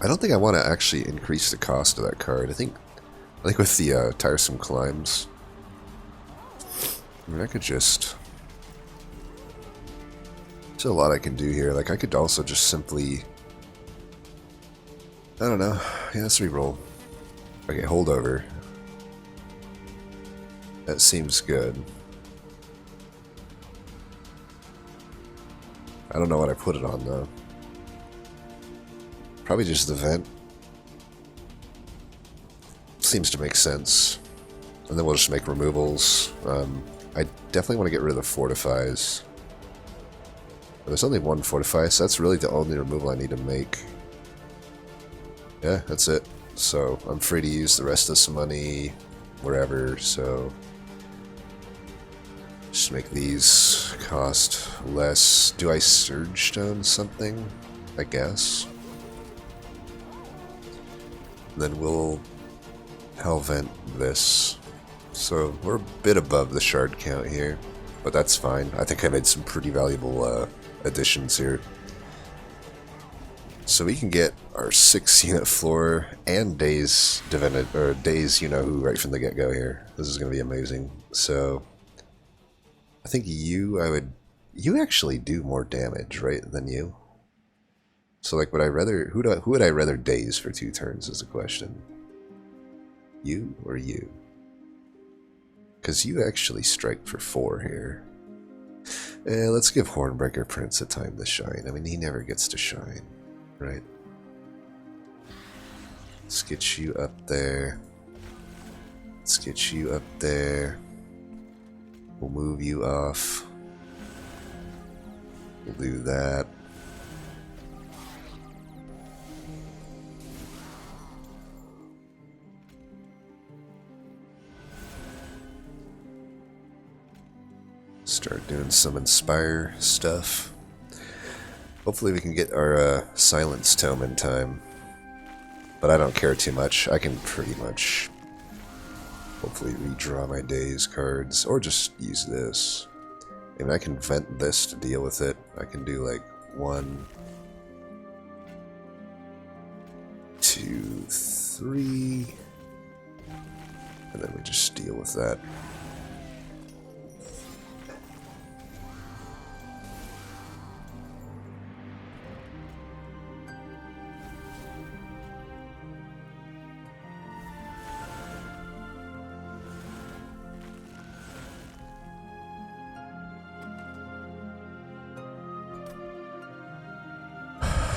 I don't think I want to actually increase the cost of that card. I think with the tiresome climbs, I mean, I could just... There's a lot I can do here. Like, I could also just simply... I don't know. Yeah, let's re-roll. Okay, hold over. That seems good. I don't know what I put it on, though. Probably just the vent. Seems to make sense. And then we'll just make removals. I definitely want to get rid of the fortifies. But there's only 1 fortify, so that's really the only removal I need to make. Yeah, that's it. So I'm free to use the rest of this money wherever, so... Just make these cost less. Do I Surge Stone something? I guess. Then we'll Hellvent this. So we're a bit above the shard count here, but that's fine. I think I made some pretty valuable additions here. So we can get our 6-unit floor and Days Divinity, or Days you-know-who right from the get-go here. This is going to be amazing. So I think you actually do more damage, right, than you? So, like, would I rather... Who would I rather Daze for 2 turns is the question. You or you? Because you actually strike for 4 here. Let's give Hornbreaker Prince a time to shine. I mean, he never gets to shine, right? Let's get you up there. Let's get you up there. We'll move you off. We'll do that. Start doing some Inspire stuff. Hopefully we can get our Silence Tome in time. But I don't care too much. I can pretty much hopefully redraw my Days cards, or just use this. I mean, I can vent this to deal with it. I can do like 1, 2, 3, and then we just deal with that.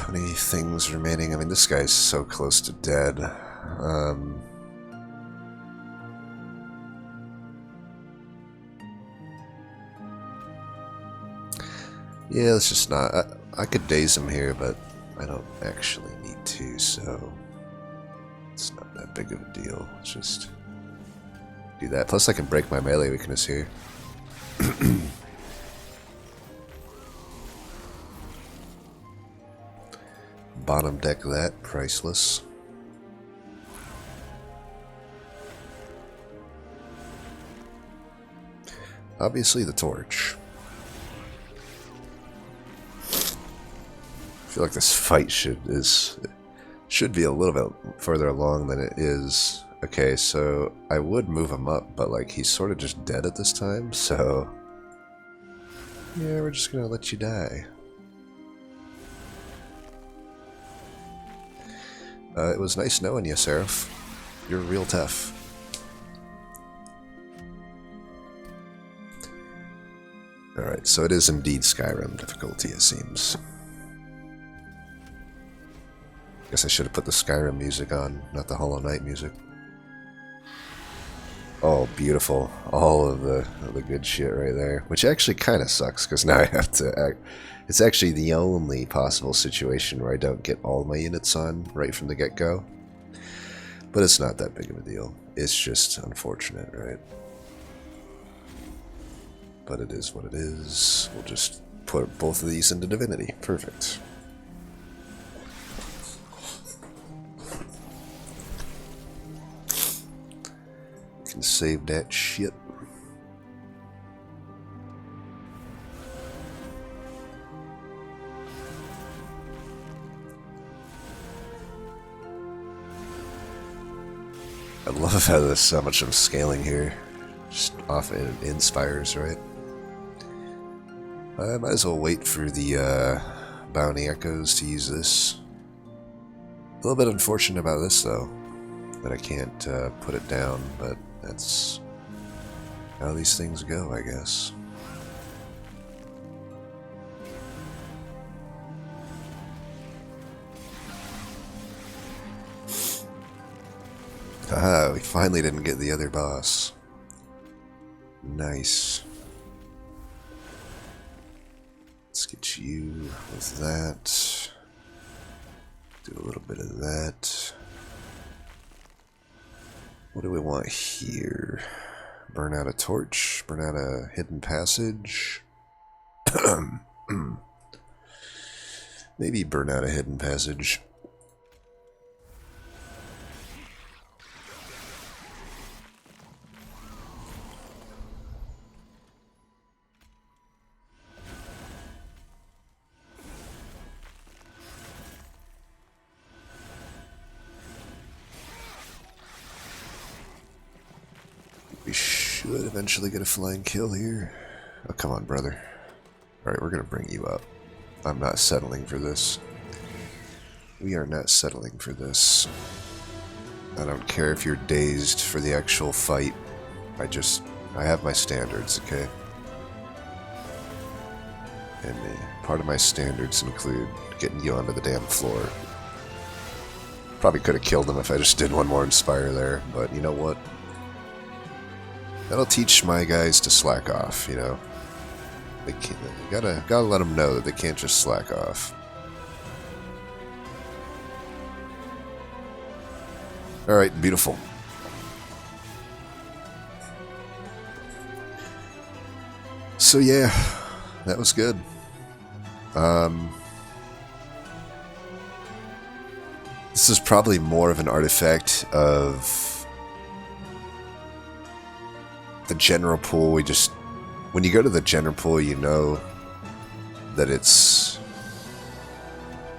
20 things remaining. I mean, this guy's so close to dead. Yeah, let's just not. I could daze him here, but I don't actually need to, so it's not that big of a deal. Let's just do that. Plus, I can break my melee weakness here. Bottom deck that, priceless. Obviously, the torch. I feel like this fight should be a little bit further along than it is. Okay, so I would move him up, but like he's sort of just dead at this time, so yeah, we're just gonna let you die. It was nice knowing you, Seraph. You're real tough. Alright, so it is indeed Skyrim difficulty, it seems. Guess I should have put the Skyrim music on, not the Hollow Knight music. Oh, beautiful. All of the good shit right there. Which actually kind of sucks, because now I have to act... It's actually the only possible situation where I don't get all my units on right from the get-go. But it's not that big of a deal. It's just unfortunate, right? But it is what it is. We'll just put both of these into Divinity. Perfect. Can save that shit. I love how there's so much of scaling here. Just off in Inspires, right? I might as well wait for the Bounty Echoes to use this. A little bit unfortunate about this, though, that I can't put it down, but that's how these things go, I guess. Haha, we finally didn't get the other boss. Nice. Let's get you with that. Do a little bit of that. What do we want here? Burn out a torch? Burn out a hidden passage? Maybe burn out a hidden passage. We should eventually get a flying kill here. Oh, come on, brother. Alright, we're gonna bring you up. I'm not settling for this. We are not settling for this. I don't care if you're dazed for the actual fight. I have my standards, okay? And part of my standards include getting you onto the damn floor. Probably could have killed him if I just did one more Inspire there, but you know what? That'll teach my guys to slack off, you know? They can't, gotta let them know that they can't just slack off. Alright, beautiful. So yeah, that was good. This is probably more of an artifact of the general pool. When you go to the general pool, you know that it's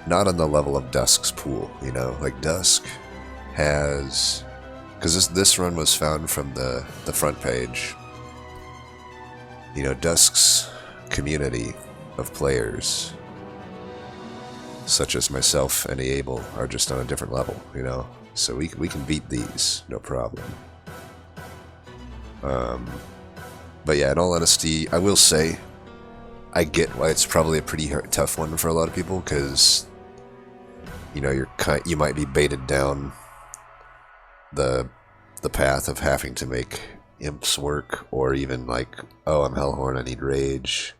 not on the level of Dusk's pool, you know? Like, Dusk has... Because this run was found from the front page. You know, Dusk's community of players, such as myself and Abel, are just on a different level, you know? So we can beat these, no problem. But yeah, in all honesty, I will say, I get why it's probably a pretty tough one for a lot of people, because you know, you might be baited down the path of having to make imps work, or even like, oh, I'm Hellhorn, I need Rage,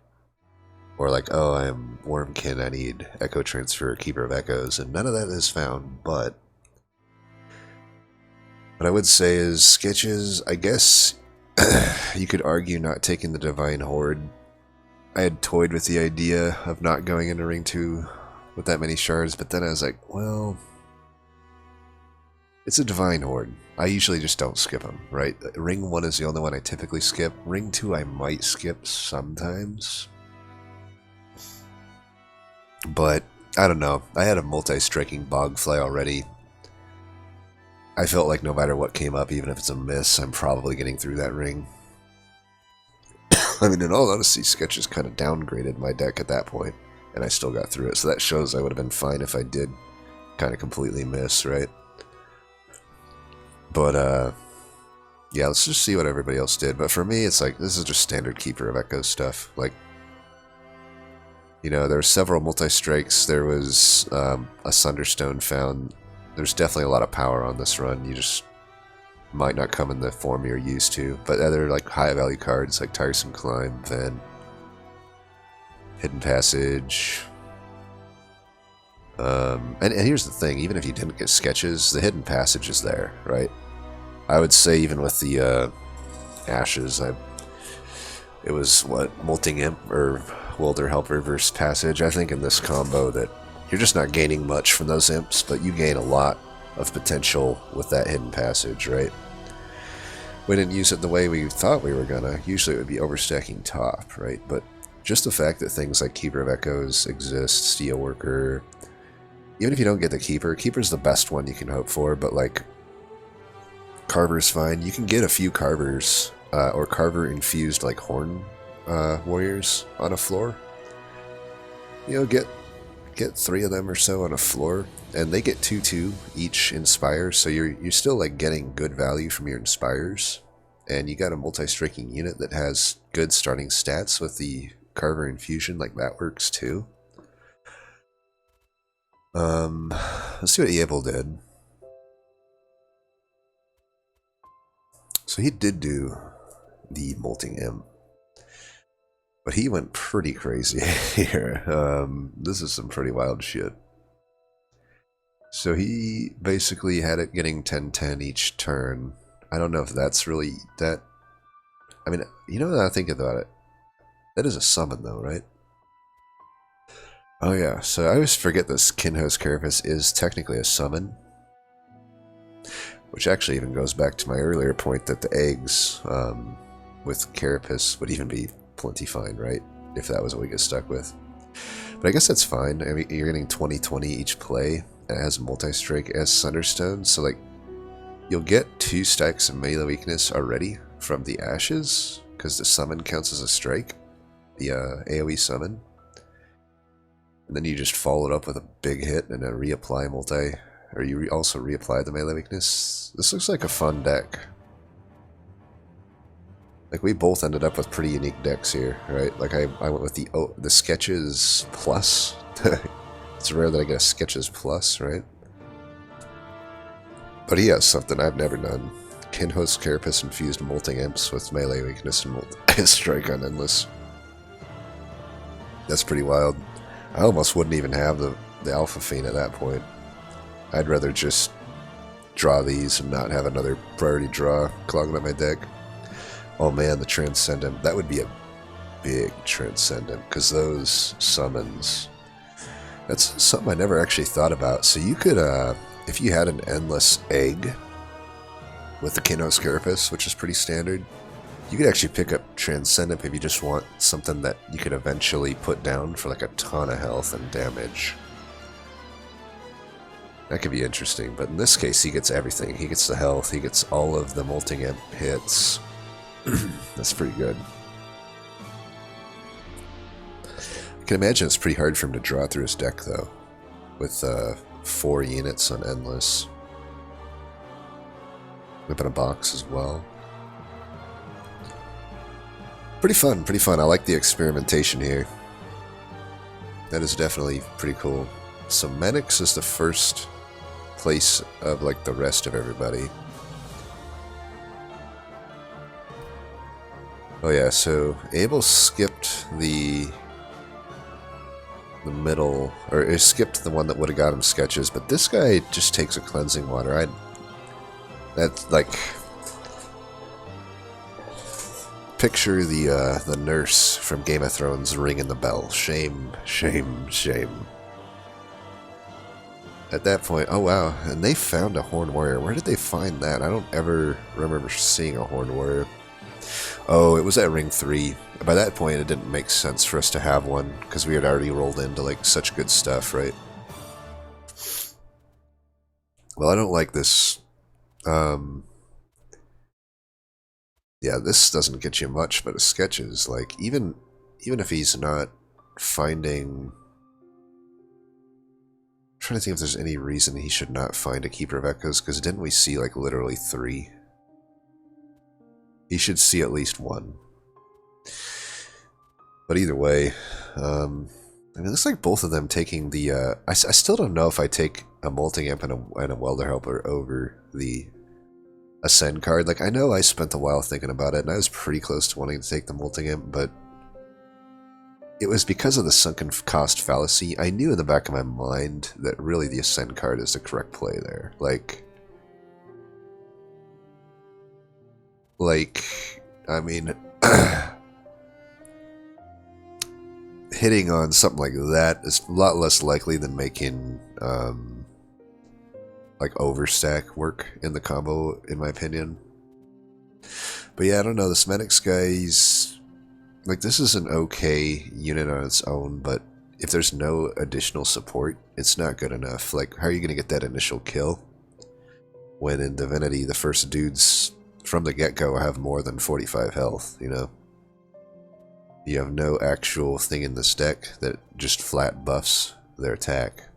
or like, oh, I'm Wormkin, I need Echo Transfer, Keeper of Echoes, and none of that is found. But what I would say is Sketches, I guess you could argue not taking the Divine Horde. I had toyed with the idea of not going into Ring 2 with that many shards, but then I was like, well, it's a Divine Horde. I usually just don't skip them, right? Ring 1 is the only one I typically skip. Ring 2 I might skip sometimes. But, I don't know. I had a multi-striking Bogfly already. I felt like no matter what came up, even if it's a miss, I'm probably getting through that ring. I mean, in all honesty, Sketches kind of downgraded my deck at that point, and I still got through it. So that shows I would have been fine if I did kind of completely miss, right? But, yeah, let's just see what everybody else did. But for me, it's like, this is just standard Keeper of Echoes stuff. Like, you know, there were several multi-strikes. There was a Sunderstone found. There's definitely a lot of power on this run. You just might not come in the form you're used to. But other like high value cards like Tiresome Climb, Vent, Hidden Passage. And here's the thing, even if you didn't get Sketches, the Hidden Passage is there, right? I would say even with the Ashes, it was what, Molting Imp or Wilder Helper versus Passage. I think in this combo that you're just not gaining much from those imps, but you gain a lot of potential with that Hidden Passage, right? We didn't use it the way we thought we were gonna. Usually it would be overstacking top, right? But just the fact that things like Keeper of Echoes exist, Steelworker, even if you don't get the Keeper's the best one you can hope for, but like Carver's fine. You can get a few Carvers, or Carver-infused like Horn warriors on a floor. You know, get 3 of them or so on a floor, and they get 2/2 each Inspire, so you're still like getting good value from your Inspires, and you got a multi-striking unit that has good starting stats with the Carver Infusion, like that works too. Let's see what Yabel did. So he did do the Molting Imp, but he went pretty crazy here. This is some pretty wild shit. So he basically had it getting 10/10 each turn. I don't know if that's really that. I mean, you know, now I think about it, that is a summon though, right? Oh yeah, so I always forget this Kinho's Carapace is technically a summon. Which actually even goes back to my earlier point that the eggs with Carapace would even be plenty fine, right? If that was what we get stuck with. But I guess that's fine. I mean, you're getting 20/20 each play. It has multi-strike as Sunderstone, so like you'll get 2 stacks of melee weakness already from the Ashes, because the summon counts as a strike, the AoE summon. And then you just follow it up with a big hit and a reapply multi, or you also reapply the melee weakness. This looks like a fun deck. Like, we both ended up with pretty unique decks here, right? Like, I went with the Sketches Plus. It's rare that I get a Sketches Plus, right? But he has something I've never done. Kinho's Carapace infused Molting Imps with melee weakness and strike on Endless. That's pretty wild. I almost wouldn't even have the Alpha Fiend at that point. I'd rather just draw these and not have another priority draw clogging up my deck. Oh man, the Transcendent. That would be a big Transcendent, because those summons... That's something I never actually thought about. So you could, if you had an Endless Egg with the Kinho's Carapace, which is pretty standard, you could actually pick up Transcendent if you just want something that you could eventually put down for like a ton of health and damage. That could be interesting, but in this case he gets everything. He gets the health, he gets all of the Molting Imp hits. That's pretty good. I can imagine it's pretty hard for him to draw through his deck though, with 4 units on Endless. Whip in a box as well. Pretty fun, pretty fun. I like the experimentation here. That is definitely pretty cool. So Menix is the first place of like the rest of everybody. Oh yeah, so Abel skipped the middle, or it skipped the one that would have got him sketches, but this guy just takes a cleansing water. That's like, picture the nurse from Game of Thrones ringing the bell. Shame, shame, shame. At that point, oh wow, and they found a Horned Warrior. Where did they find that? I don't ever remember seeing a Horned Warrior. Oh, it was at Ring 3. By that point, it didn't make sense for us to have one, because we had already rolled into, like, such good stuff, right? Well, I don't like this. Yeah, this doesn't get you much, but a sketches, like, even if he's not finding... I'm trying to think if there's any reason he should not find a Keeper of Echoes, because didn't we see, like, literally 3? He should see at least 1. But either way, I mean, it looks like both of them taking the, I still don't know if I take a Molting Imp and a Welder Helper over the Ascend card. Like, I know I spent a while thinking about it, and I was pretty close to wanting to take the Molting Imp, but it was because of the sunken cost fallacy. I knew in the back of my mind that really the Ascend card is the correct play there. Like, I mean, hitting on something like that is a lot less likely than making, like, overstack work in the combo, in my opinion. But yeah, I don't know, this Menix guy, he's... like, this is an okay unit on its own, but if there's no additional support, it's not good enough. Like, how are you going to get that initial kill when in Divinity the first dudes from the get-go have more than 45 health, you know? You have no actual thing in this deck that just flat buffs their attack.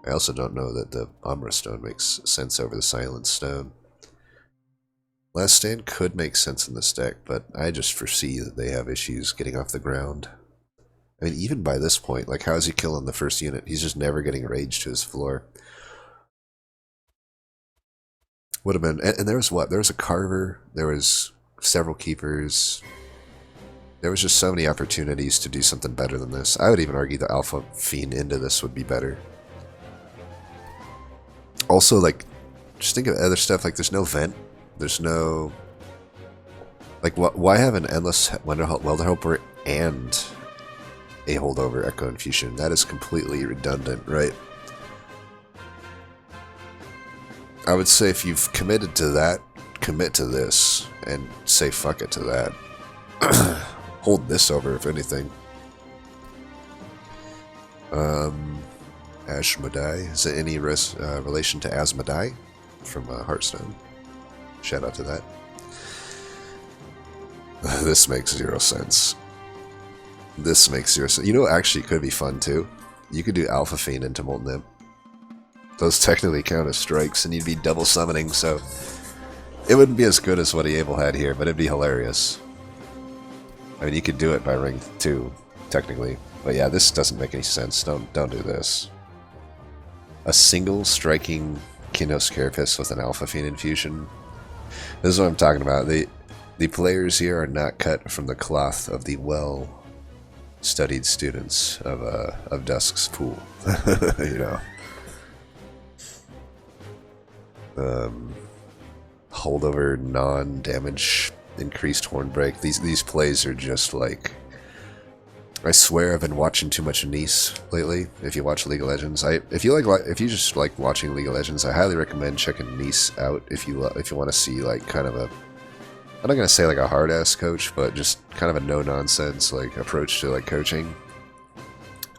I also don't know that the Umbra Stone makes sense over the Silent Stone. Last Stand could make sense in this deck, but I just foresee that they have issues getting off the ground. I mean, even by this point, like, how is he killing the first unit? He's just never getting rage to his floor. Would have been, and there was what? There was a Carver, there was several Keepers. There was just so many opportunities to do something better than this. I would even argue the Alpha Fiend into this would be better. Also, like, just think of other stuff, like, there's no Vent. There's no... like, why have an Endless Welder Helper and a Holdover Echo Infusion? That is completely redundant, right? I would say if you've committed to that, commit to this, and say fuck it to that. Hold this over, if anything. Asmodai. Is it any relation to Asmodai from Hearthstone? Shout out to that. This makes 0 sense. This makes 0 sense. You know, actually could be fun too. You could do Alpha Fiend into Molten Imp. Those technically count as strikes, and you'd be double summoning, so it wouldn't be as good as what Abel had here, but it'd be hilarious. I mean, you could do it by Ring 2, technically. But yeah, this doesn't make any sense. Don't do this. A single striking Kindos Carapace with an Alpha Fiend infusion. This is what I'm talking about. The players here are not cut from the cloth of the well-studied students of Dusk's pool. You know. Holdover, non-damage, increased Hornbreak. These plays are just like... I swear I've been watching too much Nice lately. If you watch League of Legends, if you just like watching League of Legends, I highly recommend checking Nice out if you want to see like kind of a, I'm not gonna say like a hard ass coach, but just kind of a no nonsense like approach to like coaching.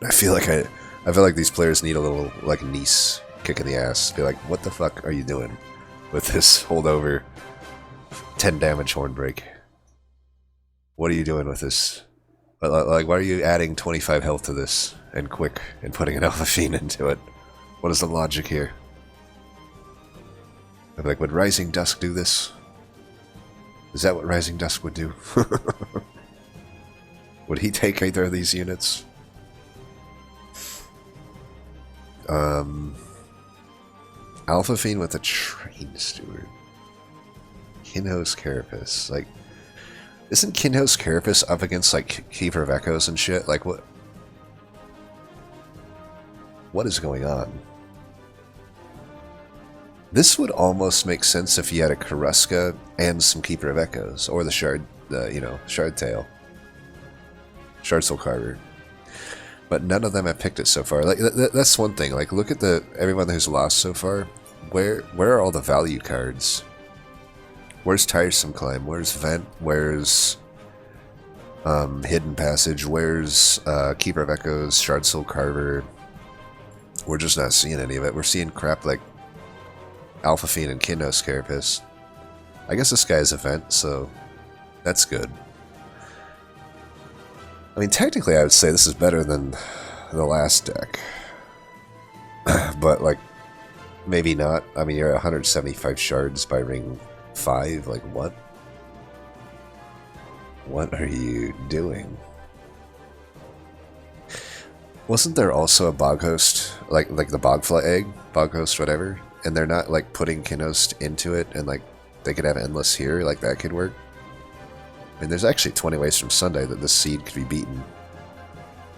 I feel like these players need a little like Nice kick in the ass. Be like, what the fuck are you doing with this holdover 10 damage Hornbreak? What are you doing with this? Like, why are you adding 25 health to this, and quick, and putting an Alpha Fiend into it? What is the logic here? I'm like, would Rising Dusk do this? Is that what Rising Dusk would do? Would he take either of these units? Alpha Fiend with a Train Steward. Kinho's Carapace. Like, isn't Kinho's Carapace up against, like, Keeper of Echoes and shit? Like, what? What is going on? This would almost make sense if you had a Karuska and some Keeper of Echoes, or the Shard, Shard Tail. Shard Soul Carver. But none of them have picked it so far. Like that's one thing. Like, look at everyone who's lost so far. Where are all the value cards? Where's Tiresome Climb? Where's Vent? Where's Hidden Passage? Where's Keeper of Echoes? Shard Soul Carver? We're just not seeing any of it. We're seeing crap like Alpha Fiend and Kinho's Carapace. I guess this guy is a Vent, so that's good. I mean, technically, I would say this is better than the last deck. But, like, maybe not. I mean, you're at 175 shards by ring 5. Like, what? What are you doing? Wasn't there also a Bog Host? Like the Bogfly egg? Bog Host, whatever? And they're not, like, putting Kinhost into it, and, like, they could have Endless here? Like, that could work? I mean, there's actually 20 ways from Sunday that this seed could be beaten.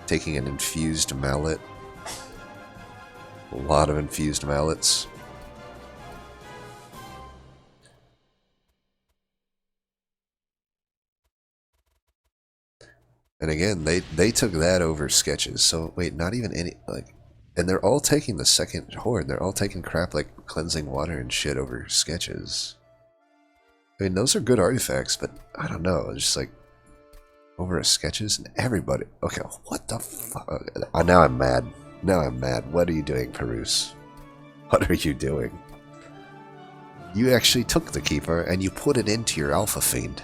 Taking an infused mallet. A lot of infused mallets. And again, they took that over Sketches. So, wait, not even any, like... And they're all taking the second Horde. They're all taking crap like Cleansing Water and shit over Sketches. I mean, those are good artifacts, but I don't know. It's just like over a Sketches and everybody. Okay, what the fuck? Now I'm mad. Now I'm mad. What are you doing, Peruse? What are you doing? You actually took the Keeper and you put it into your Alpha Fiend.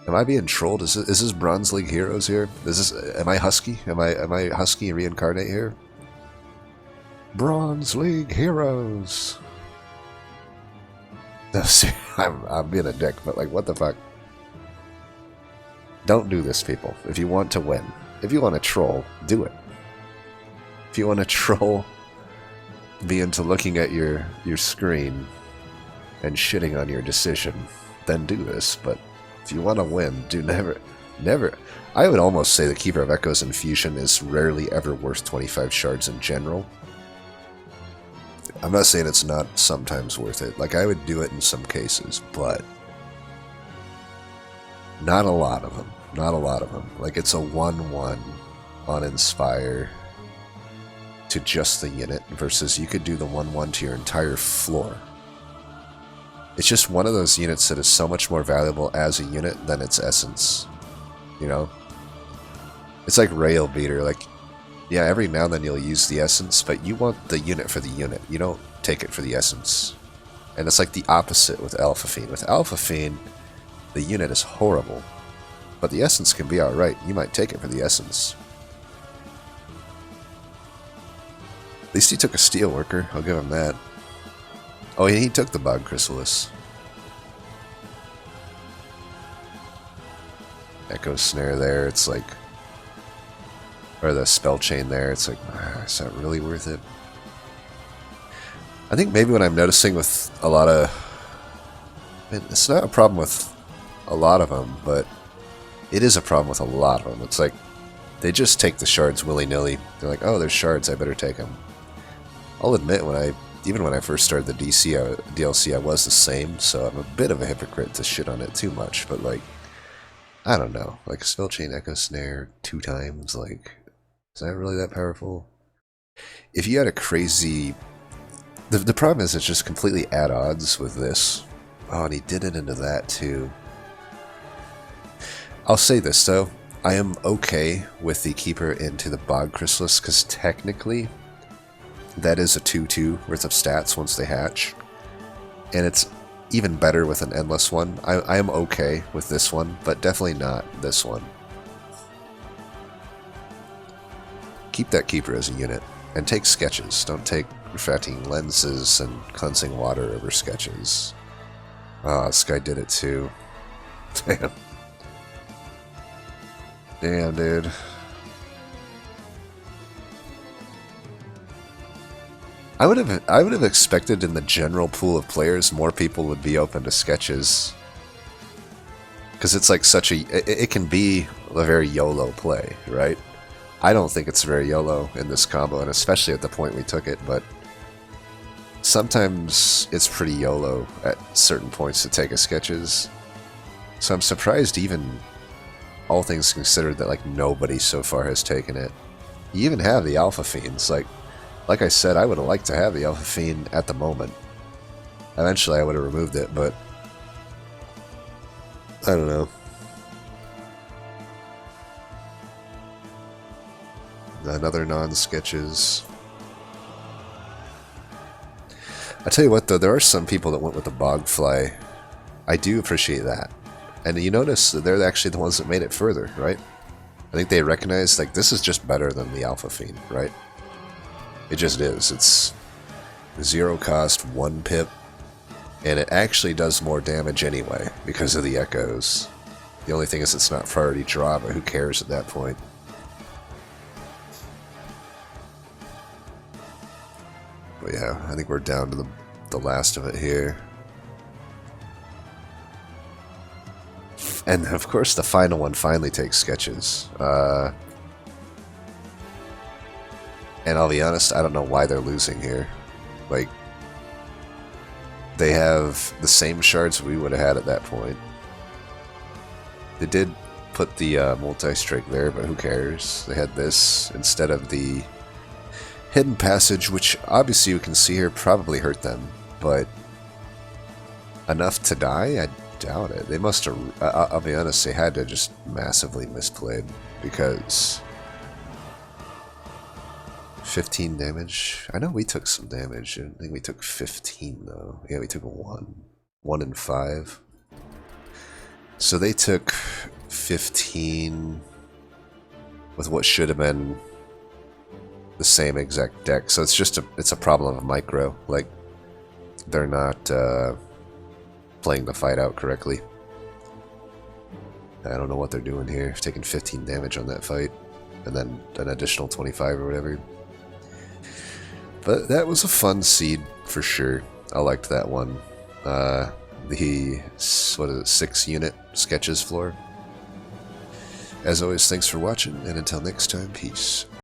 Am I being trolled? Is this Bronze League Heroes here? Am I Husky? Am I Husky reincarnate here? Bronze League Heroes. No, see, I'm being a dick, but like, what the fuck? Don't do this, people. If you want to win, if you want to troll, do it. If you want to troll, be into looking at your screen and shitting on your decision, then do this. But if you want to win, do never. I would almost say the Keeper of Echoes Infusion is rarely ever worth 25 shards in general. I'm not saying it's not sometimes worth it. Like, I would do it in some cases, but not a lot of them. Not a lot of them. Like, it's a 1-1 on Inspire to just the unit versus you could do the 1-1 to your entire floor. It's just one of those units that is so much more valuable as a unit than its essence. You know? It's like Rail Beater. Like, yeah, every now and then you'll use the essence, but you want the unit for the unit. You don't take it for the essence. And it's like the opposite with Alpha Fiend. With Alpha Fiend, the unit is horrible, but the essence can be alright. You might take it for the essence. At least he took a Steelworker. I'll give him that. Oh, yeah, he took the Bog Chrysalis. Echo Snare there. It's like... Or the Spell Chain there. It's like, is that really worth it? I think maybe what I'm noticing with a lot of... I mean, it's not a problem with a lot of them, but it is a problem with a lot of them. It's like, they just take the shards willy-nilly. They're like, oh, there's shards, I better take them. I'll admit, even when I first started the DLC, I was the same, so I'm a bit of a hypocrite to shit on it too much, but like, I don't know. Like, Spell Chain Echo Snare 2 times, like... Is that really that powerful? If you had a crazy... The problem is it's just completely at odds with this. Oh, and he did it into that too. I'll say this though. I am okay with the Keeper into the Bog Chrysalis, because technically that is a 2-2 worth of stats once they hatch. And it's even better with an Endless one. I am okay with this one, but definitely not this one. Keep that Keeper as a unit, and take Sketches. Don't take Refracting Lenses and Cleansing Water over Sketches. Ah, this guy did it too. Damn. Damn, dude. I would have expected in the general pool of players more people would be open to sketches. Because it's like such a... It can be a very YOLO play, right? I don't think it's very YOLO in this combo, and especially at the point we took it, but sometimes it's pretty YOLO at certain points to take a sketches. So I'm surprised, even all things considered, that like nobody so far has taken it. You even have the Alpha Fiends. Like I said, I would have liked to have the Alpha Fiend at the moment. Eventually I would have removed it, but I don't know. Another non-sketches. I tell you what though, there are some people that went with the Bogfly. I do appreciate that. And you notice that they're actually the ones that made it further, right? I think they recognize, like, this is just better than the Alpha Fiend, right? It just is. It's 0 cost, 1 pip, and it actually does more damage anyway because of the echoes. The only thing is it's not priority draw, but who cares at that point? But yeah, I think we're down to the last of it here. And of course the final one finally takes sketches. And I'll be honest, I don't know why they're losing here. Like, they have the same shards we would have had at that point. They did put the multi-strike there, but who cares? They had this instead of the hidden passage, which obviously you can see here probably hurt them, but enough to die? I doubt it. They must have, I'll be honest, they had to just massively misplayed, because 15 damage. I know we took some damage. I think we took 15 though. Yeah, we took 1. 1 and 5. So they took 15 with what should have been the same exact deck. So it's just it's a problem of micro. Like, they're not playing the fight out correctly. I don't know what they're doing here. Taking 15 damage on that fight, and then an additional 25 or whatever. But that was a fun seed for sure. I liked that one. The what is it, 6-unit sketches floor. As always, thanks for watching, and until next time, peace.